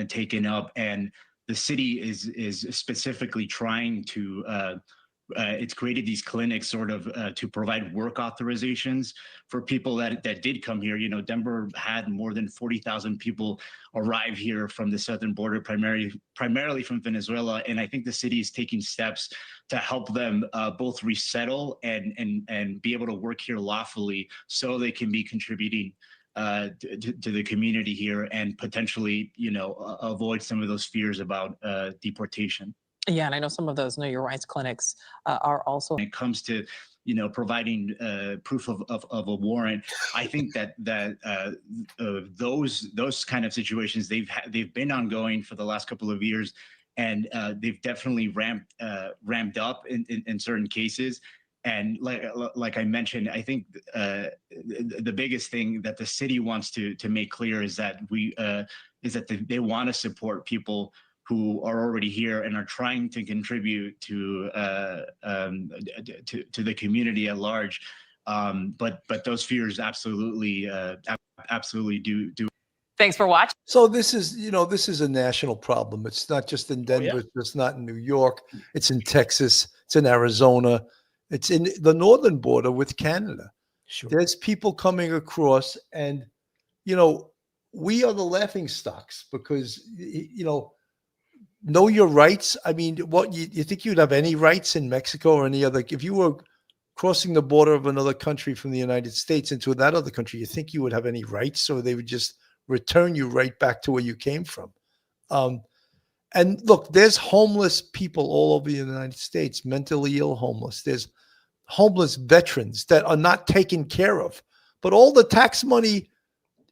Speaker 18: taken up, and the city is specifically trying to. It's created these clinics sort of to provide work authorizations for people that did come here. Denver had more than 40,000 people arrive here from the southern border, primarily from Venezuela. And I think the city is taking steps to help them both resettle and be able to work here lawfully, so they can be contributing to the community here and potentially, avoid some of those fears about deportation.
Speaker 17: Yeah, and I know some of those Know Your Rights clinics are also.
Speaker 18: When it comes to, providing proof of a warrant, I think that those kind of situations they've been ongoing for the last couple of years, and they've definitely ramped up in certain cases. And like I mentioned, I think the biggest thing that the city wants to make clear is that they want to support people who are already here and are trying to contribute to the community at large, but those fears absolutely do.
Speaker 17: Thanks for watching.
Speaker 1: So this is a national problem. It's not just in Denver. It's not in New York. It's in Texas. It's in Arizona. It's in the northern border with Canada.
Speaker 4: Sure.
Speaker 1: There's people coming across, and we are the laughing stocks because know your rights. I mean, what you think you'd have any rights in Mexico or any other? If you were crossing the border of another country from the United States into that other country, you think you would have any rights, or they would just return you right back to where you came from? And look, there's homeless people all over the United States, mentally ill homeless. There's homeless veterans that are not taken care of, but all the tax money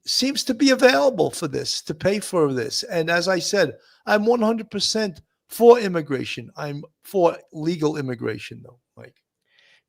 Speaker 1: seems to be available for this, to pay for this. And as I said, I'm 100% for immigration. I'm for legal immigration, though, Mike.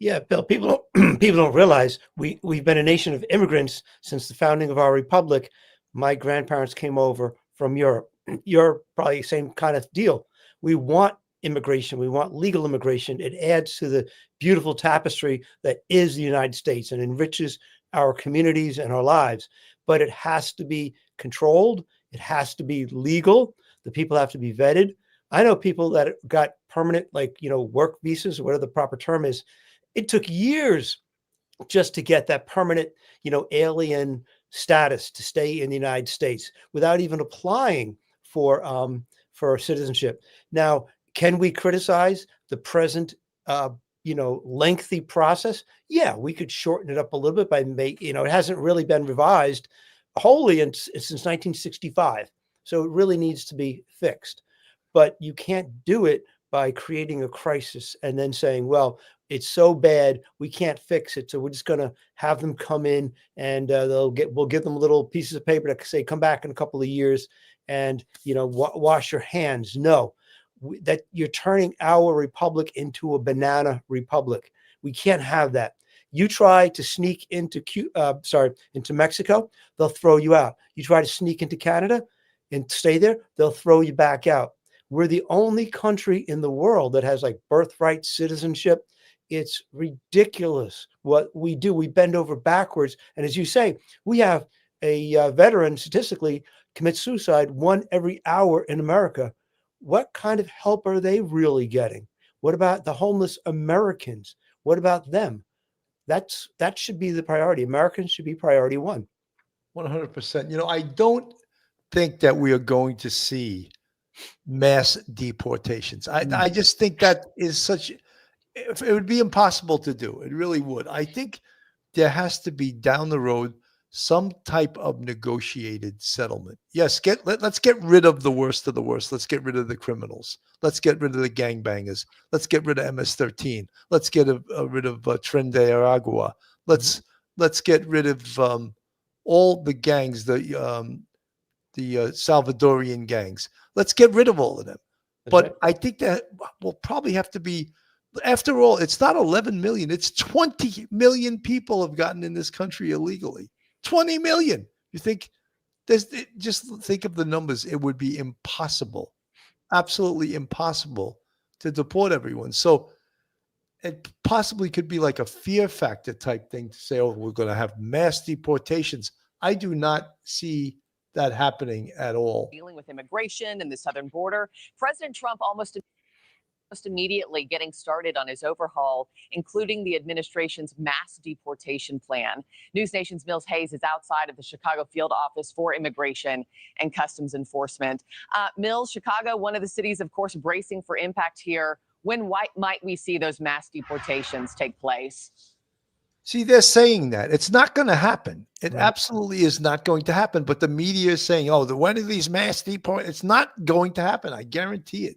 Speaker 4: Yeah, Bill, people people don't realize we've been a nation of immigrants since the founding of our republic. My grandparents came over from Europe. You're probably the same kind of deal. We want immigration. We want legal immigration. It adds to the beautiful tapestry that is the United States and enriches our communities and our lives. But it has to be controlled. It has to be legal. The people have to be vetted. I know people that got permanent, like, work visas, or whatever the proper term is. It took years just to get that permanent, alien status to stay in the United States without even applying for citizenship. Now, can we criticize the present, lengthy process? Yeah, we could shorten it up a little bit by it hasn't really been revised wholly since 1965. So it really needs to be fixed. But you can't do it by creating a crisis and then saying, well, it's so bad, we can't fix it. So we're just going to have them come in and we'll give them little pieces of paper that say, come back in a couple of years and, wash your hands. No, that you're turning our republic into a banana republic. We can't have that. You try to sneak into Mexico, they'll throw you out. You try to sneak into Canada and stay there, they'll throw you back out. We're the only country in the world that has like birthright citizenship. It's ridiculous what we do. We bend over backwards. And as you say, we have a veteran statistically commit suicide 1 every hour in America. What kind of help are they really getting? What about the homeless Americans? What about them? That should be the priority. Americans should be priority one.
Speaker 1: 100%. I don't think that we are going to see mass deportations. I just think that is it would be impossible to do. It really would. I think there has to be down the road some type of negotiated settlement. Yes, let's get rid of the worst of the worst. Let's get rid of the criminals. Let's get rid of the gangbangers. Let's get rid of MS-13. Let's get rid of Tren de Aragua. Let's get rid of all the gangs, the Salvadorian gangs. Let's get rid of all of them. But I think that will probably have to be, after all, it's not 11 million. It's 20 million people have gotten in this country illegally. 20 million. You think just think of the numbers. It would be impossible, absolutely impossible to deport everyone. So it possibly could be like a fear factor type thing to say, oh, we're going to have mass deportations. I do not see that happening at all.
Speaker 17: Dealing with immigration and the southern border, President Trump almost immediately getting started on his overhaul, including the administration's mass deportation plan. News Nation's Mills Hayes is outside of the Chicago field office for immigration and customs enforcement. Mills, Chicago, one of the cities, of course, bracing for impact here. When might we see those mass deportations take place?
Speaker 1: See, they're saying that it's not going to happen. It absolutely is not going to happen. But the media is saying, oh, when are these mass deportations? It's not going to happen. I guarantee it.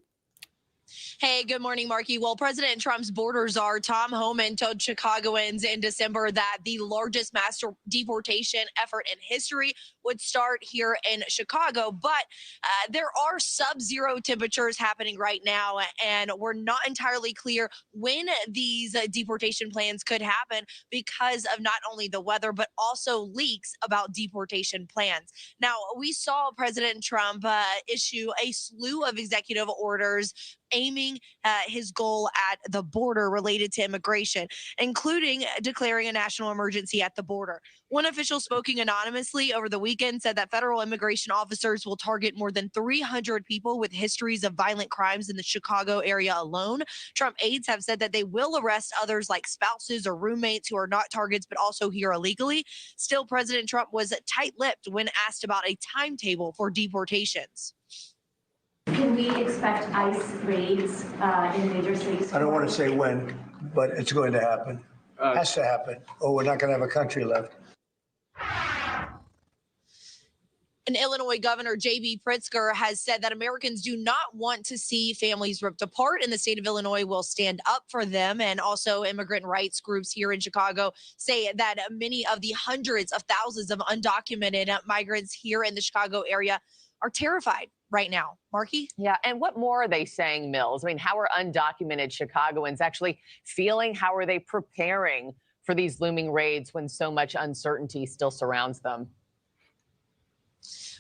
Speaker 19: Hey, good morning, Marky. Well, President Trump's border czar, Tom Homan, told Chicagoans in December that the largest mass deportation effort in history would start here in Chicago. But there are sub-zero temperatures happening right now, and we're not entirely clear when these deportation plans could happen because of not only the weather, but also leaks about deportation plans. Now, we saw President Trump issue a slew of executive orders aiming his goal at the border related to immigration, including declaring a national emergency at the border. One official speaking anonymously over the weekend said that federal immigration officers will target more than 300 people with histories of violent crimes in the Chicago area alone. Trump aides have said that they will arrest others like spouses or roommates who are not targets but also here illegally. Still, President Trump was tight-lipped when asked about a timetable for deportations.
Speaker 20: Can we expect ICE raids in major cities?
Speaker 13: I don't want to say when, but it's going to happen. Has to happen, or we're not going to have a country left.
Speaker 19: And Illinois Governor J.B. Pritzker has said that Americans do not want to see families ripped apart, and the state of Illinois will stand up for them. And also immigrant rights groups here in Chicago say that many of the hundreds of thousands of undocumented migrants here in the Chicago area are terrified right now. Marky?
Speaker 21: Yeah, and what more are they saying, Mills? I mean, how are undocumented Chicagoans actually feeling? How are they preparing for these looming raids when so much uncertainty still surrounds them?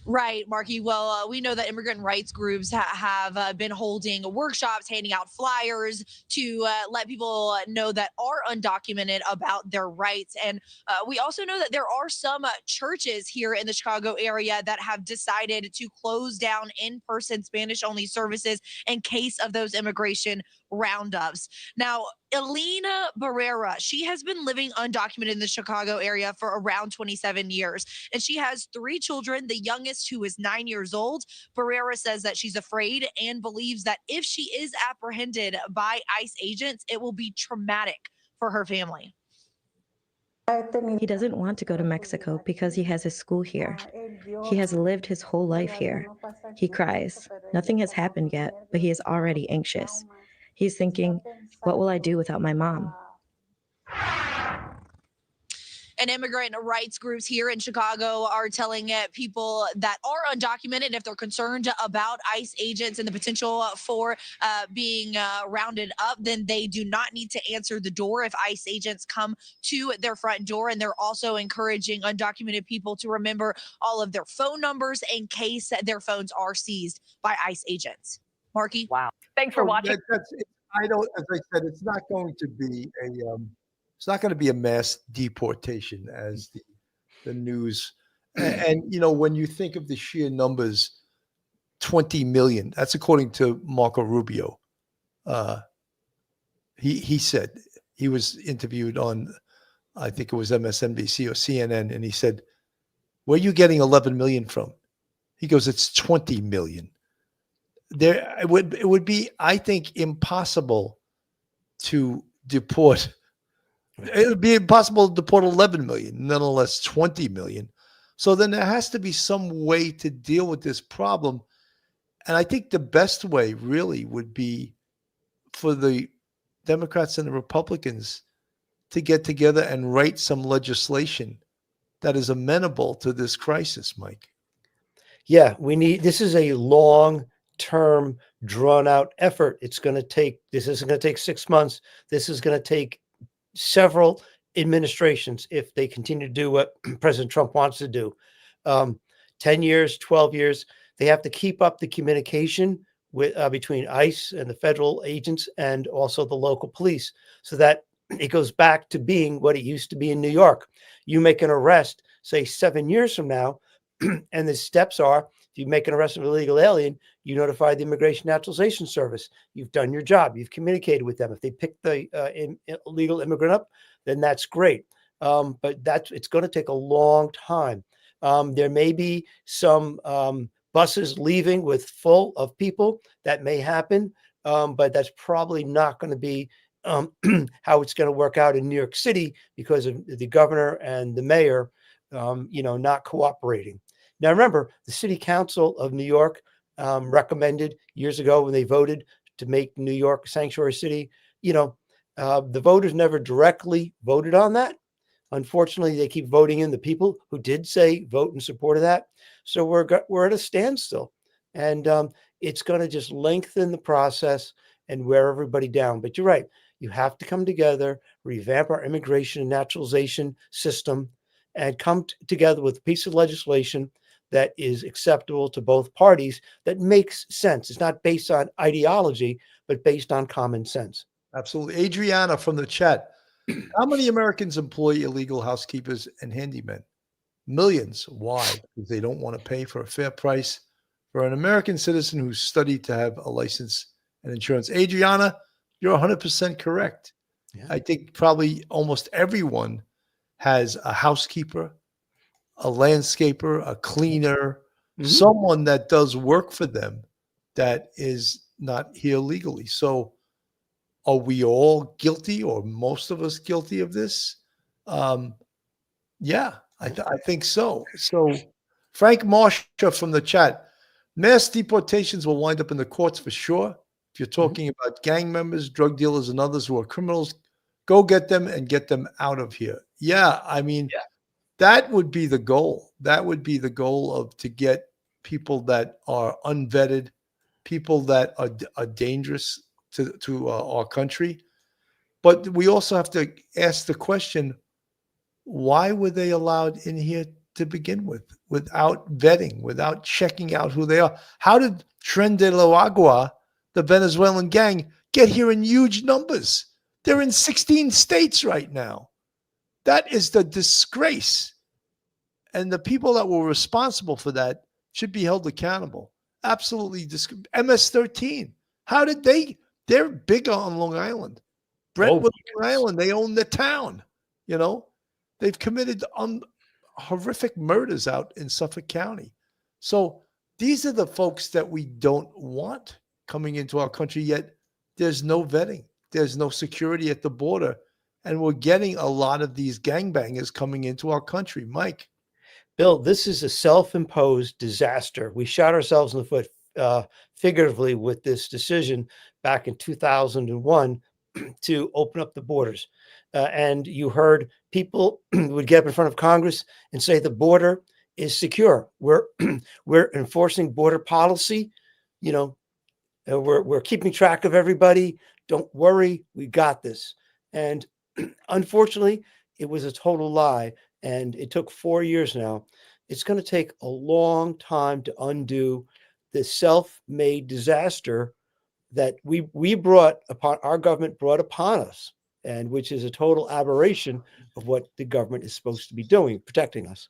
Speaker 19: Right, Marky. Well, we know that immigrant rights groups have been holding workshops, handing out flyers to let people know that are undocumented about their rights. And we also know that there are some churches here in the Chicago area that have decided to close down in-person Spanish-only services in case of those immigration roundups. Now, Elena Barrera, she has been living undocumented in the Chicago area for around 27 years, and she has 3 children, the youngest who is 9 years old. Barrera says that she's afraid and believes that if she is apprehended by ICE agents, it will be traumatic for her family.
Speaker 22: He doesn't want to go to Mexico because he has his school here. He has lived his whole life here. He cries. Nothing has happened yet, but he is already anxious. He's thinking, what will I do without my mom?
Speaker 19: And immigrant rights groups here in Chicago are telling people that are undocumented, if they're concerned about ICE agents and the potential for being rounded up, then they do not need to answer the door if ICE agents come to their front door. And they're also encouraging undocumented people to remember all of their phone numbers in case their phones are seized by ICE agents. Marky?
Speaker 21: Wow. Thanks for watching.
Speaker 1: I don't, as I said, it's not going to be it's not going to be a mass deportation as the news. And, you know, when you think of the sheer numbers, 20 million, that's according to Marco Rubio. He said, he was interviewed on, I think it was MSNBC or CNN, and he said, where are you getting 11 million from? He goes, it's 20 million. It would be, I think, impossible to deport. It would be impossible to deport 11 million, nonetheless 20 million. So then there has to be some way to deal with this problem. And I think the best way really would be for the Democrats and the Republicans to get together and write some legislation that is amenable to this crisis, Mike.
Speaker 4: Yeah, this is a long-term, drawn-out effort. This isn't going to take 6 months. This is going to take several administrations if they continue to do what President Trump wants to do. 10 years, 12 years, they have to keep up the communication between ICE and the federal agents and also the local police so that it goes back to being what it used to be in New York. You make an arrest, say 7 years from now, and the steps are, if you make an arrest of an illegal alien, you notify the Immigration Naturalization Service. You've done your job. You've communicated with them. If they pick the illegal immigrant up, then that's great. But it's going to take a long time. There may be some buses leaving with full of people. That may happen, but that's probably not going to be how it's going to work out in New York City because of the governor and the mayor, not cooperating. Now, remember, the City Council of New York recommended years ago when they voted to make New York a sanctuary city. The voters never directly voted on that. Unfortunately, they keep voting in the people who did say vote in support of that. So we're at a standstill, and it's going to just lengthen the process and wear everybody down. But you're right. You have to come together, revamp our immigration and naturalization system, and come together with a piece of legislation that is acceptable to both parties, that makes sense. It's not based on ideology, but based on common sense.
Speaker 1: Absolutely. Adriana from the chat. How many Americans employ illegal housekeepers and handymen? Millions. Why? Because they don't want to pay for a fair price for an American citizen who's studied to have a license and insurance. Adriana, you're 100% correct. Yeah. I think probably almost everyone has a housekeeper, a landscaper, a cleaner, someone that does work for them that is not here legally. So are we all guilty, or most of us guilty of this? Yeah, I think so. So Frank Marsha from the chat, mass deportations will wind up in the courts for sure. If you're talking about gang members, drug dealers, and others who are criminals, go get them and get them out of here. Yeah, I mean, that would be the goal. That would be the goal to get people that are unvetted, people that are dangerous to our country. But we also have to ask the question, why were they allowed in here to begin with, without vetting, without checking out who they are? How did Tren de la Agua, the Venezuelan gang, get here in huge numbers? They're in 16 states right now. That is the disgrace. And the people that were responsible for that should be held accountable. Absolutely. MS-13. How did they're bigger on Long Island. Brentwood, Long Island, they own the town. You know, they've committed horrific murders out in Suffolk County. So these are the folks that we don't want coming into our country, yet there's no vetting. There's no security at the border. And we're getting a lot of these gangbangers coming into our country. Mike.
Speaker 4: Bill, this is a self-imposed disaster. We shot ourselves in the foot figuratively with this decision back in 2001 to open up the borders. And you heard people would get up in front of Congress and say the border is secure. We're enforcing border policy. You know, we're keeping track of everybody. Don't worry, we got this. And unfortunately, it was a total lie. And it took 4 years now. It's going to take a long time to undo this self-made disaster that we brought upon, our government brought upon us, and which is a total aberration of what the government is supposed to be doing, protecting us.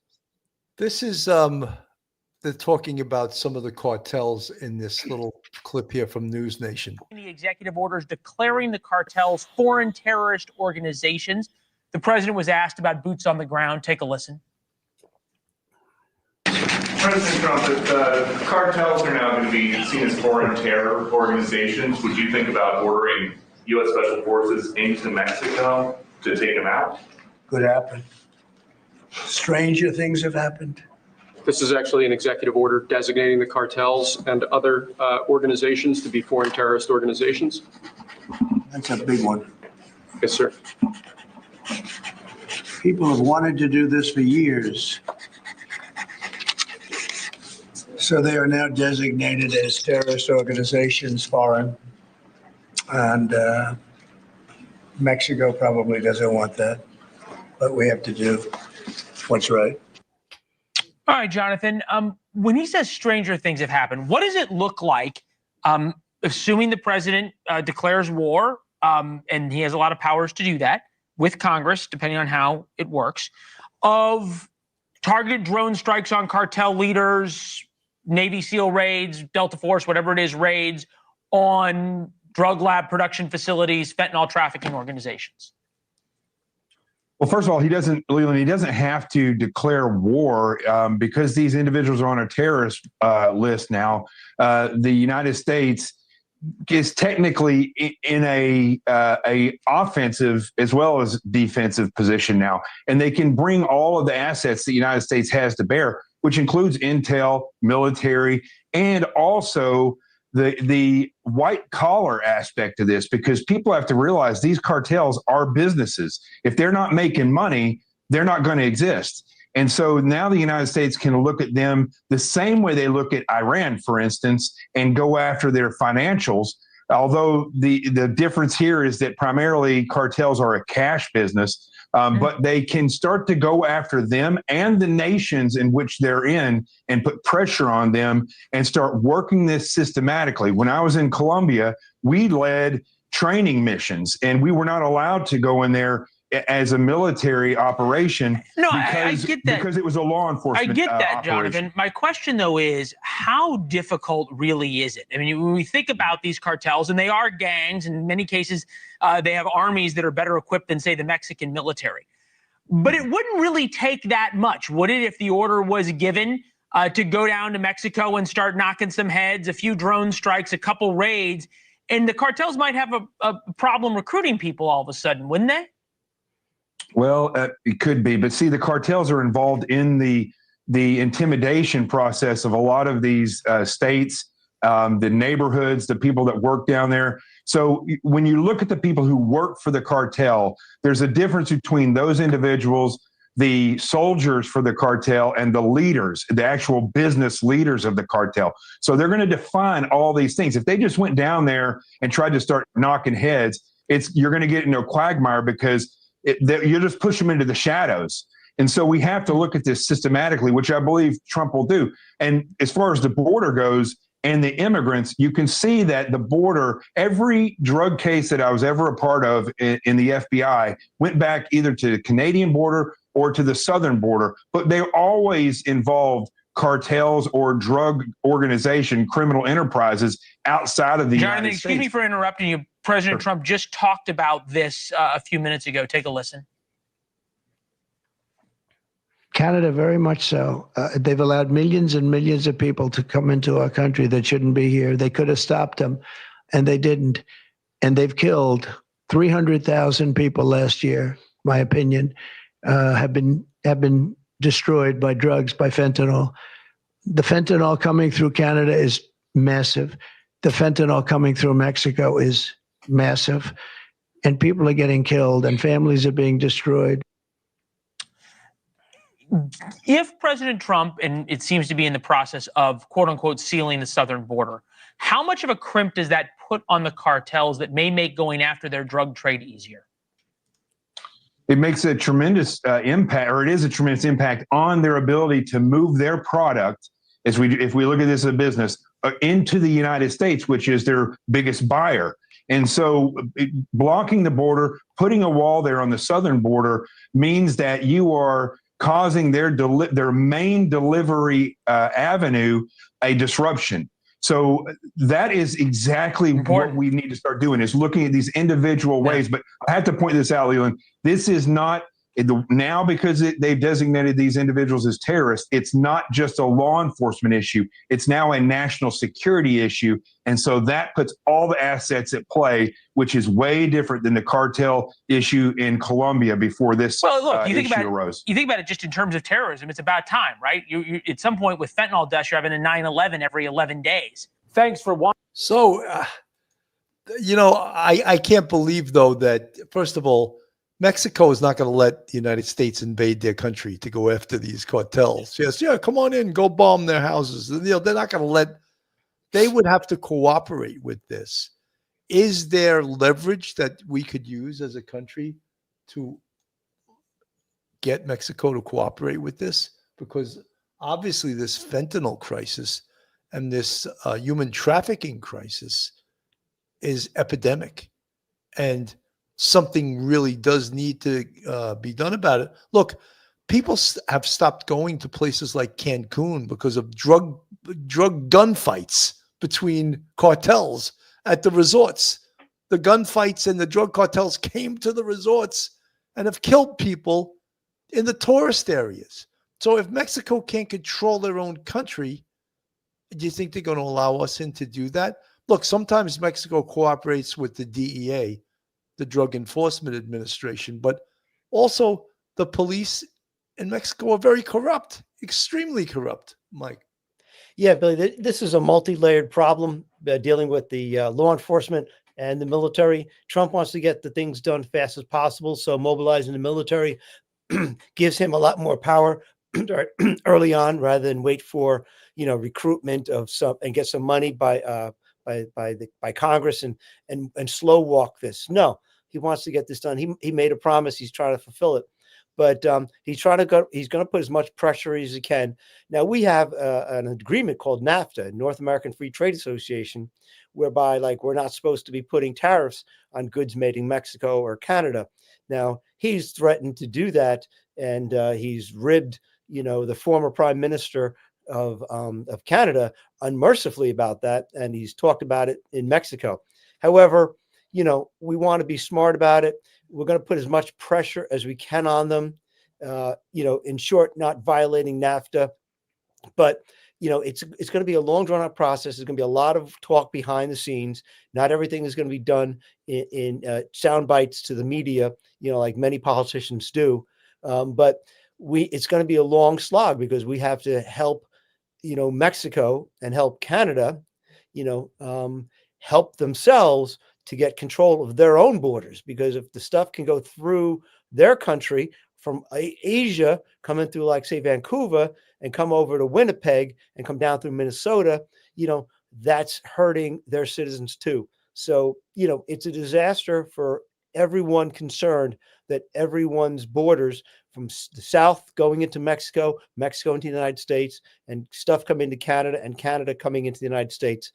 Speaker 1: This is they're talking about some of the cartels in this little clip here from News Nation.
Speaker 2: The executive orders declaring the cartels foreign terrorist organizations. The president was asked about boots on the ground. Take a listen.
Speaker 3: President Trump, if the cartels are now going to be seen as foreign terror organizations, would you think about ordering U.S. Special Forces into Mexico to take them out?
Speaker 13: Could happen. Stranger things have happened.
Speaker 23: This is actually an executive order designating the cartels and other organizations to be foreign terrorist organizations.
Speaker 13: That's a big one.
Speaker 23: Yes, sir.
Speaker 13: People have wanted to do this for years. So they are now designated as terrorist organizations, foreign. And Mexico probably doesn't want that. But we have to do what's right.
Speaker 2: All right, Jonathan. When he says stranger things have happened, what does it look like, assuming the president declares war, and he has a lot of powers to do that with Congress, depending on how it works, of targeted drone strikes on cartel leaders, Navy SEAL raids, Delta Force, whatever it is, raids on drug lab production facilities, fentanyl trafficking organizations?
Speaker 24: Well, first of all, Leland, he doesn't have to declare war because these individuals are on a terrorist list now. The United States is technically in a offensive as well as defensive position now, and they can bring all of the assets the United States has to bear, which includes intel, military, and also the white collar aspect of this, because people have to realize these cartels are businesses. If they're not making money, they're not going to exist. And so now the United States can look at them the same way they look at Iran, for instance, and go after their financials. Although the difference here is that primarily cartels are a cash business, but they can start to go after them and the nations in which they're in and put pressure on them and start working this systematically. When I was in Colombia, we led training missions, and we were not allowed to go in there as a military operation
Speaker 2: I get that.
Speaker 24: because it was a law enforcement
Speaker 2: I get that,
Speaker 24: operation.
Speaker 2: Jonathan. My question, though, is how difficult really is it? I mean, when we think about these cartels, and they are gangs, in many cases, they have armies that are better equipped than, say, the Mexican military. But it wouldn't really take that much, would it, if the order was given to go down to Mexico and start knocking some heads, a few drone strikes, a couple raids, and the cartels might have a problem recruiting people all of a sudden, wouldn't they?
Speaker 24: Well, it could be, but see, the cartels are involved in the intimidation process of a lot of these states, the neighborhoods, the people that work down there. So when you look at the people who work for the cartel, there's a difference between those individuals the soldiers for the cartel and the leaders, the actual business leaders of the cartel. So they're going to define all these things. If they just went down there and tried to start knocking heads, you're going to get into a quagmire because you just push them into the shadows. And so we have to look at this systematically, which I believe Trump will do. And as far as the border goes and the immigrants, you can see that the border, every drug case that I was ever a part of in the FBI went back either to the Canadian border or to the southern border, but they always involved cartels or drug organization, criminal enterprises outside of the
Speaker 2: Jonathan,
Speaker 24: United
Speaker 2: excuse
Speaker 24: States.
Speaker 2: me for interrupting you. President Trump just talked about this a few minutes ago. Take a listen.
Speaker 5: Canada, very much so. They've allowed millions and millions of people to come into our country that shouldn't be here. They could have stopped them, and they didn't. And they've killed 300,000 people last year, my opinion, have been destroyed by drugs, by fentanyl. The fentanyl coming through Canada is massive. The fentanyl coming through Mexico is massive. And people are getting killed and families are being destroyed.
Speaker 2: If President Trump, and it seems to be in the process of quote unquote sealing the southern border, how much of a crimp does that put on the cartels that may make going after their drug trade easier?
Speaker 24: It makes a tremendous impact, or it is a tremendous impact on their ability to move their product, if we look at this as a business, into the United States, which is their biggest buyer. And so blocking the border, putting a wall there on the southern border means that you are causing their main delivery avenue a disruption. So that is exactly what we need to start doing, is looking at these individual ways. But I have to point this out, Leland. This is not, now because they've designated these individuals as terrorists, it's not just a law enforcement issue. It's now a national security issue. And so that puts all the assets at play, which is way different than the cartel issue in Colombia before this issue arose.
Speaker 2: You think about it just in terms of terrorism, it's about time, right? You at some point with fentanyl deaths, you're having a 9/11 every 11 days.
Speaker 1: Thanks for watching. So, I can't believe, though, that, first of all, Mexico is not going to let the United States invade their country to go after these cartels. Yes, yeah, come on in, go bomb their houses. They're not going to let. They would have to cooperate with this. Is there leverage that we could use as a country to get Mexico to cooperate with this? Because obviously this fentanyl crisis and this human trafficking crisis is epidemic, and something really does need to be done about it. Look, people have stopped going to places like Cancun because of drug gunfights between cartels at the resorts. The gunfights and the drug cartels came to the resorts and have killed people in the tourist areas. So if Mexico can't control their own country, do you think they're going to allow us in to do that? Look, sometimes Mexico cooperates with the DEA, the Drug Enforcement Administration, but also the police in Mexico are very corrupt, extremely corrupt, Mike.
Speaker 4: Yeah, Billy, this is a multi-layered problem dealing with the law enforcement and the military. Trump wants to get the things done fast as possible, so mobilizing the military gives him a lot more power early on, rather than wait for recruitment of some and get some money by Congress and slow walk this. No, he wants to get this done. He made a promise. He's trying to fulfill it. But he's going to put as much pressure as he can. Now, we have an agreement called NAFTA, North American Free Trade Association, whereby we're not supposed to be putting tariffs on goods made in Mexico or Canada. Now, he's threatened to do that, and he's ribbed, the former prime minister of Canada unmercifully about that, and he's talked about it in Mexico. However, we want to be smart about it. We're going to put as much pressure as we can on them, in short, not violating NAFTA. But, it's going to be a long drawn out process. There's going to be a lot of talk behind the scenes. Not everything is going to be done in sound bites to the media, like many politicians do. But it's going to be a long slog, because we have to help, Mexico and help Canada, help themselves to get control of their own borders. Because if the stuff can go through their country from Asia coming through, like, say, Vancouver, and come over to Winnipeg and come down through Minnesota, that's hurting their citizens too. So, it's a disaster for everyone concerned, that everyone's borders from the south going into Mexico, Mexico into the United States, and stuff coming into Canada, and Canada coming into the United States.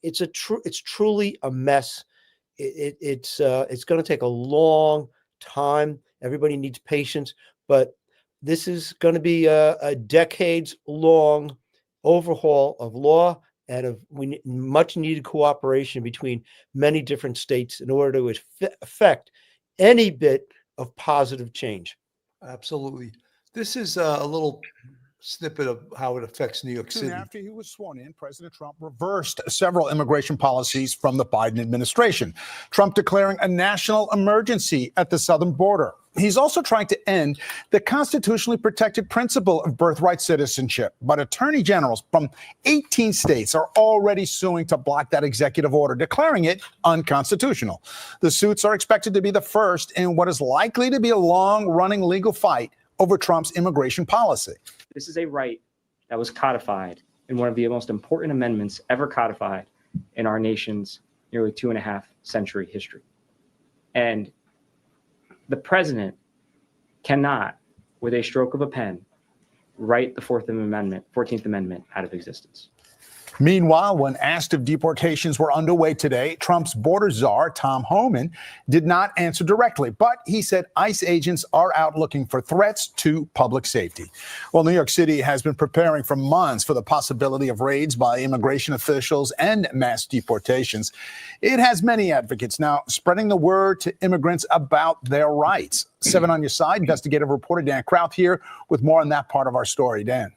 Speaker 4: It's truly a mess. It's going to take a long time. Everybody needs patience, but this is going to be a decades-long overhaul of law and of much needed cooperation between many different states in order to affect any bit of positive change.
Speaker 1: Absolutely. This is a little snippet of how it affects New York City.
Speaker 6: Soon after he was sworn in, President Trump reversed several immigration policies from the Biden administration. Trump declaring a national emergency at the southern border. He's also trying to end the constitutionally protected principle of birthright citizenship. But attorney generals from 18 states are already suing to block that executive order, declaring it unconstitutional. The suits are expected to be the first in what is likely to be a long-running legal fight over Trump's immigration policy.
Speaker 7: This is a right that was codified in one of the most important amendments ever codified in our nation's nearly 2.5-century history. And the president cannot, with a stroke of a pen, write the 14th Amendment out of existence.
Speaker 6: Meanwhile, when asked if deportations were underway today, Trump's border czar, Tom Homan, did not answer directly, but he said ICE agents are out looking for threats to public safety. Well, New York City has been preparing for months for the possibility of raids by immigration officials and mass deportations. It has many advocates now spreading the word to immigrants about their rights. 7 on your side, investigative reporter Dan Kraut here with more on that part of our story. Dan.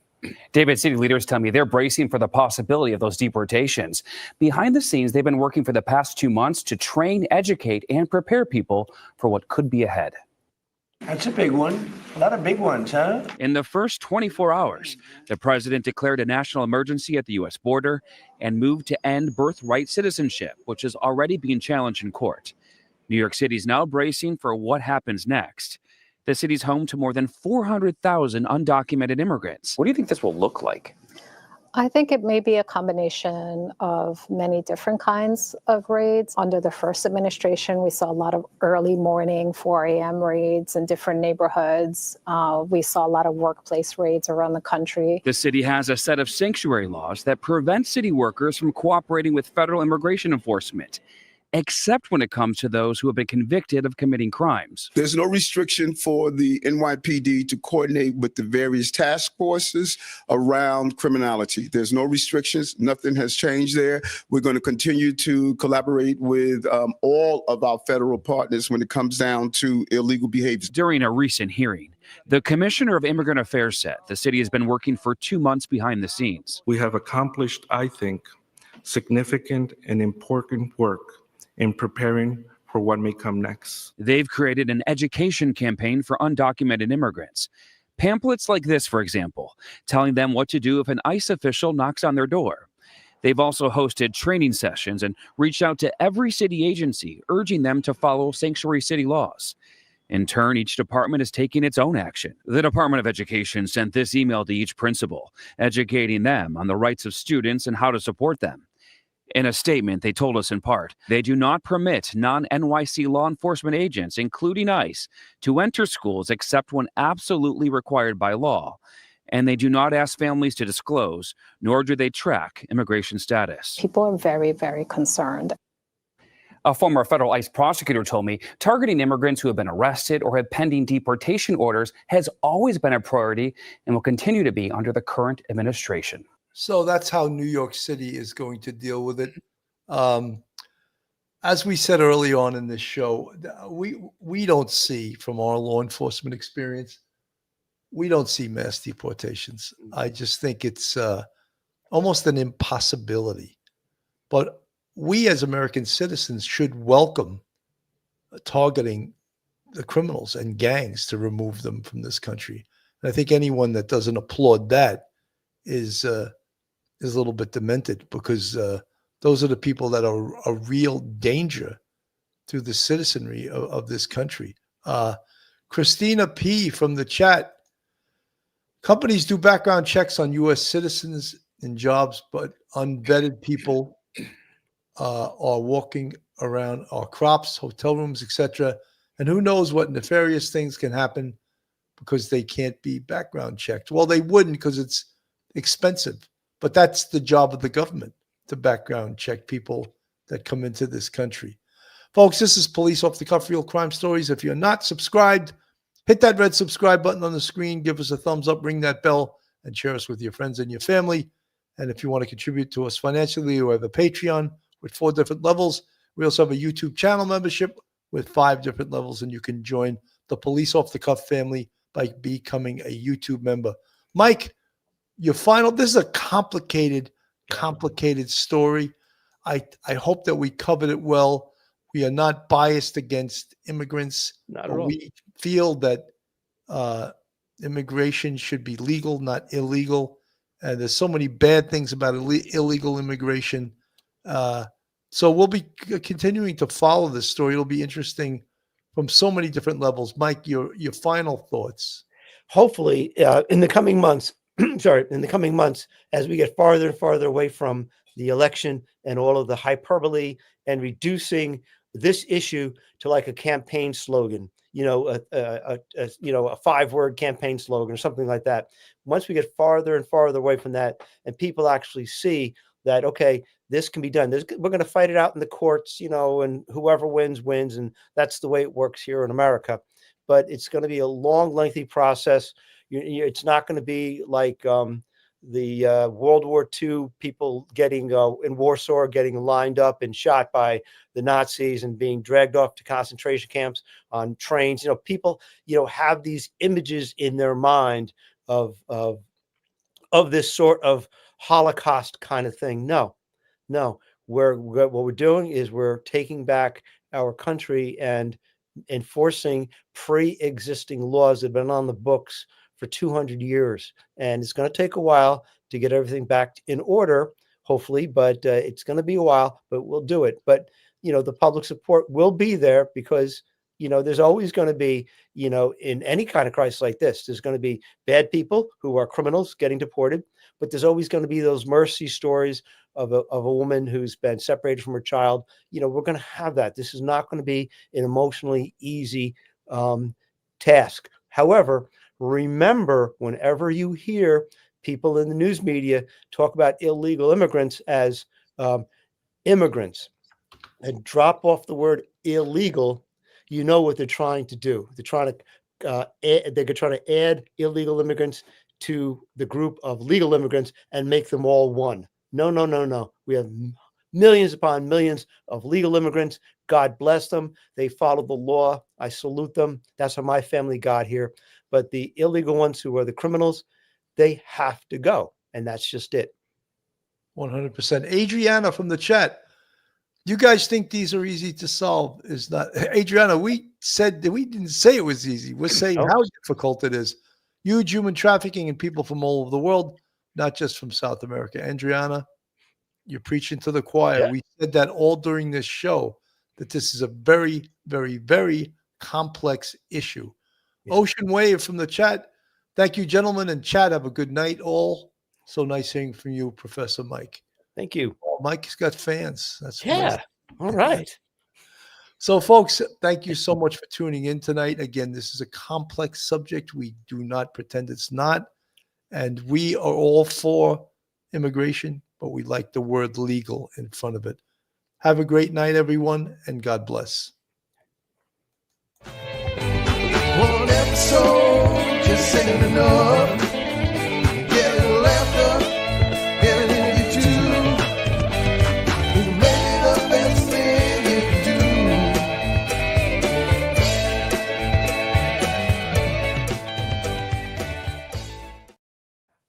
Speaker 8: David, city leaders tell me they're bracing for the possibility of those deportations. Behind the scenes, they've been working for the past 2 months to train, educate, and prepare people for what could be ahead.
Speaker 13: That's a big one. A lot of big ones, huh?
Speaker 8: In the first 24 hours, the president declared a national emergency at the U.S. border and moved to end birthright citizenship, which is already being challenged in court. New York City is now bracing for what happens next. The city's home to more than 400,000 undocumented immigrants. What do you think this will look like?
Speaker 10: I think it may be a combination of many different kinds of raids. Under the first administration, we saw a lot of early morning 4 a.m. raids in different neighborhoods. We saw a lot of workplace raids around the country.
Speaker 8: The city has a set of sanctuary laws that prevent city workers from cooperating with federal immigration enforcement, except when it comes to those who have been convicted of committing crimes.
Speaker 25: There's no restriction for the NYPD to coordinate with the various task forces around criminality. There's no restrictions. Nothing has changed there. We're going to continue to collaborate with all of our federal partners when it comes down to illegal behavior.
Speaker 8: During a recent hearing, the Commissioner of Immigrant Affairs said the city has been working for 2 months behind the scenes.
Speaker 26: We have accomplished, I think, significant and important work in preparing for what may come next.
Speaker 8: They've created an education campaign for undocumented immigrants. Pamphlets like this, for example, telling them what to do if an ICE official knocks on their door. They've also hosted training sessions and reached out to every city agency, urging them to follow sanctuary city laws. In turn, each department is taking its own action. The Department of Education sent this email to each principal, educating them on the rights of students and how to support them. In a statement, they told us in part, they do not permit non-NYC law enforcement agents, including ICE, to enter schools except when absolutely required by law. And they do not ask families to disclose, nor do they track immigration status.
Speaker 10: People are very, very concerned.
Speaker 8: A former federal ICE prosecutor told me targeting immigrants who have been arrested or have pending deportation orders has always been a priority and will continue to be under the current administration.
Speaker 1: So that's how New York City is going to deal with it. As we said early on in this show, we don't see, from our law enforcement experience, we don't see mass deportations. I just think it's almost an impossibility. But we as American citizens should welcome targeting the criminals and gangs to remove them from this country. And I think anyone that doesn't applaud that is a little bit demented, because those are the people that are a real danger to the citizenry of this country. Christina P. from the chat. Companies do background checks on U.S. citizens in jobs, but unvetted people are walking around our crops, hotel rooms, etc. And who knows what nefarious things can happen because they can't be background checked. Well, they wouldn't because it's expensive, but that's the job of the government to background check people that come into this country. Folks, this is Police Off the Cuff Real Crime Stories. If you're not subscribed, hit that red subscribe button on the screen, give us a thumbs up, ring that bell, and share us with your friends and your family. And if you want to contribute to us financially, we have a Patreon with 4 different levels. We also have a YouTube channel membership with 5 different levels, and you can join the Police Off the Cuff family by becoming a YouTube member. Mike, your final, this is a complicated story. I hope that we covered it well. We are not biased against immigrants.
Speaker 4: Not at all.
Speaker 1: We feel that immigration should be legal, not illegal. And there's so many bad things about illegal immigration. So we'll be continuing to follow this story. It'll be interesting from so many different levels. Mike, your final thoughts.
Speaker 4: Hopefully, in the coming months, as we get farther and farther away from the election and all of the hyperbole and reducing this issue to like a campaign slogan, a 5-word campaign slogan or something like that. Once we get farther and farther away from that, and people actually see that, okay, this can be done. We're going to fight it out in the courts, and whoever wins, wins. And that's the way it works here in America. But it's going to be a long, lengthy process. It's not going to be like the World War II people getting in Warsaw, getting lined up and shot by the Nazis and being dragged off to concentration camps on trains. People, have these images in their mind of this sort of Holocaust kind of thing. No. What we're doing is we're taking back our country and enforcing pre-existing laws that have been on the books for 200 years. And it's going to take a while to get everything back in order, hopefully, but it's going to be a while, but we'll do it. But, the public support will be there because, there's always going to be, in any kind of crisis like this, there's going to be bad people who are criminals getting deported, but there's always going to be those mercy stories of a woman who's been separated from her child. We're going to have that. This is not going to be an emotionally easy task. However, remember, whenever you hear people in the news media talk about illegal immigrants as immigrants and drop off the word illegal, you know what they're trying to do. They're trying to add illegal immigrants to the group of legal immigrants and make them all one. No. We have millions upon millions of legal immigrants. God bless them. They follow the law. I salute them. That's how my family got here. But the illegal ones who are the criminals, they have to go. And that's just it.
Speaker 1: 100%. Adriana from the chat. You guys think these are easy to solve? Is not Adriana? We didn't say it was easy. We're saying how difficult it is. Huge human trafficking and people from all over the world, not just from South America. Adriana, you're preaching to the choir. Yeah. We said that all during this show, that this is a very, very, very complex issue. Yeah. Ocean Wave from the chat. Thank you, gentlemen, and chat. Have a good night, all. So nice hearing from you, Professor Mike.
Speaker 4: Thank you.
Speaker 1: Mike's got fans. That's
Speaker 4: amazing. All right.
Speaker 1: So, folks, thank you so much for tuning in tonight. Again, this is a complex subject. We do not pretend it's not. And we are all for immigration, but we like the word legal in front of it. Have a great night, everyone, and God bless.
Speaker 9: One episode just ain't enough.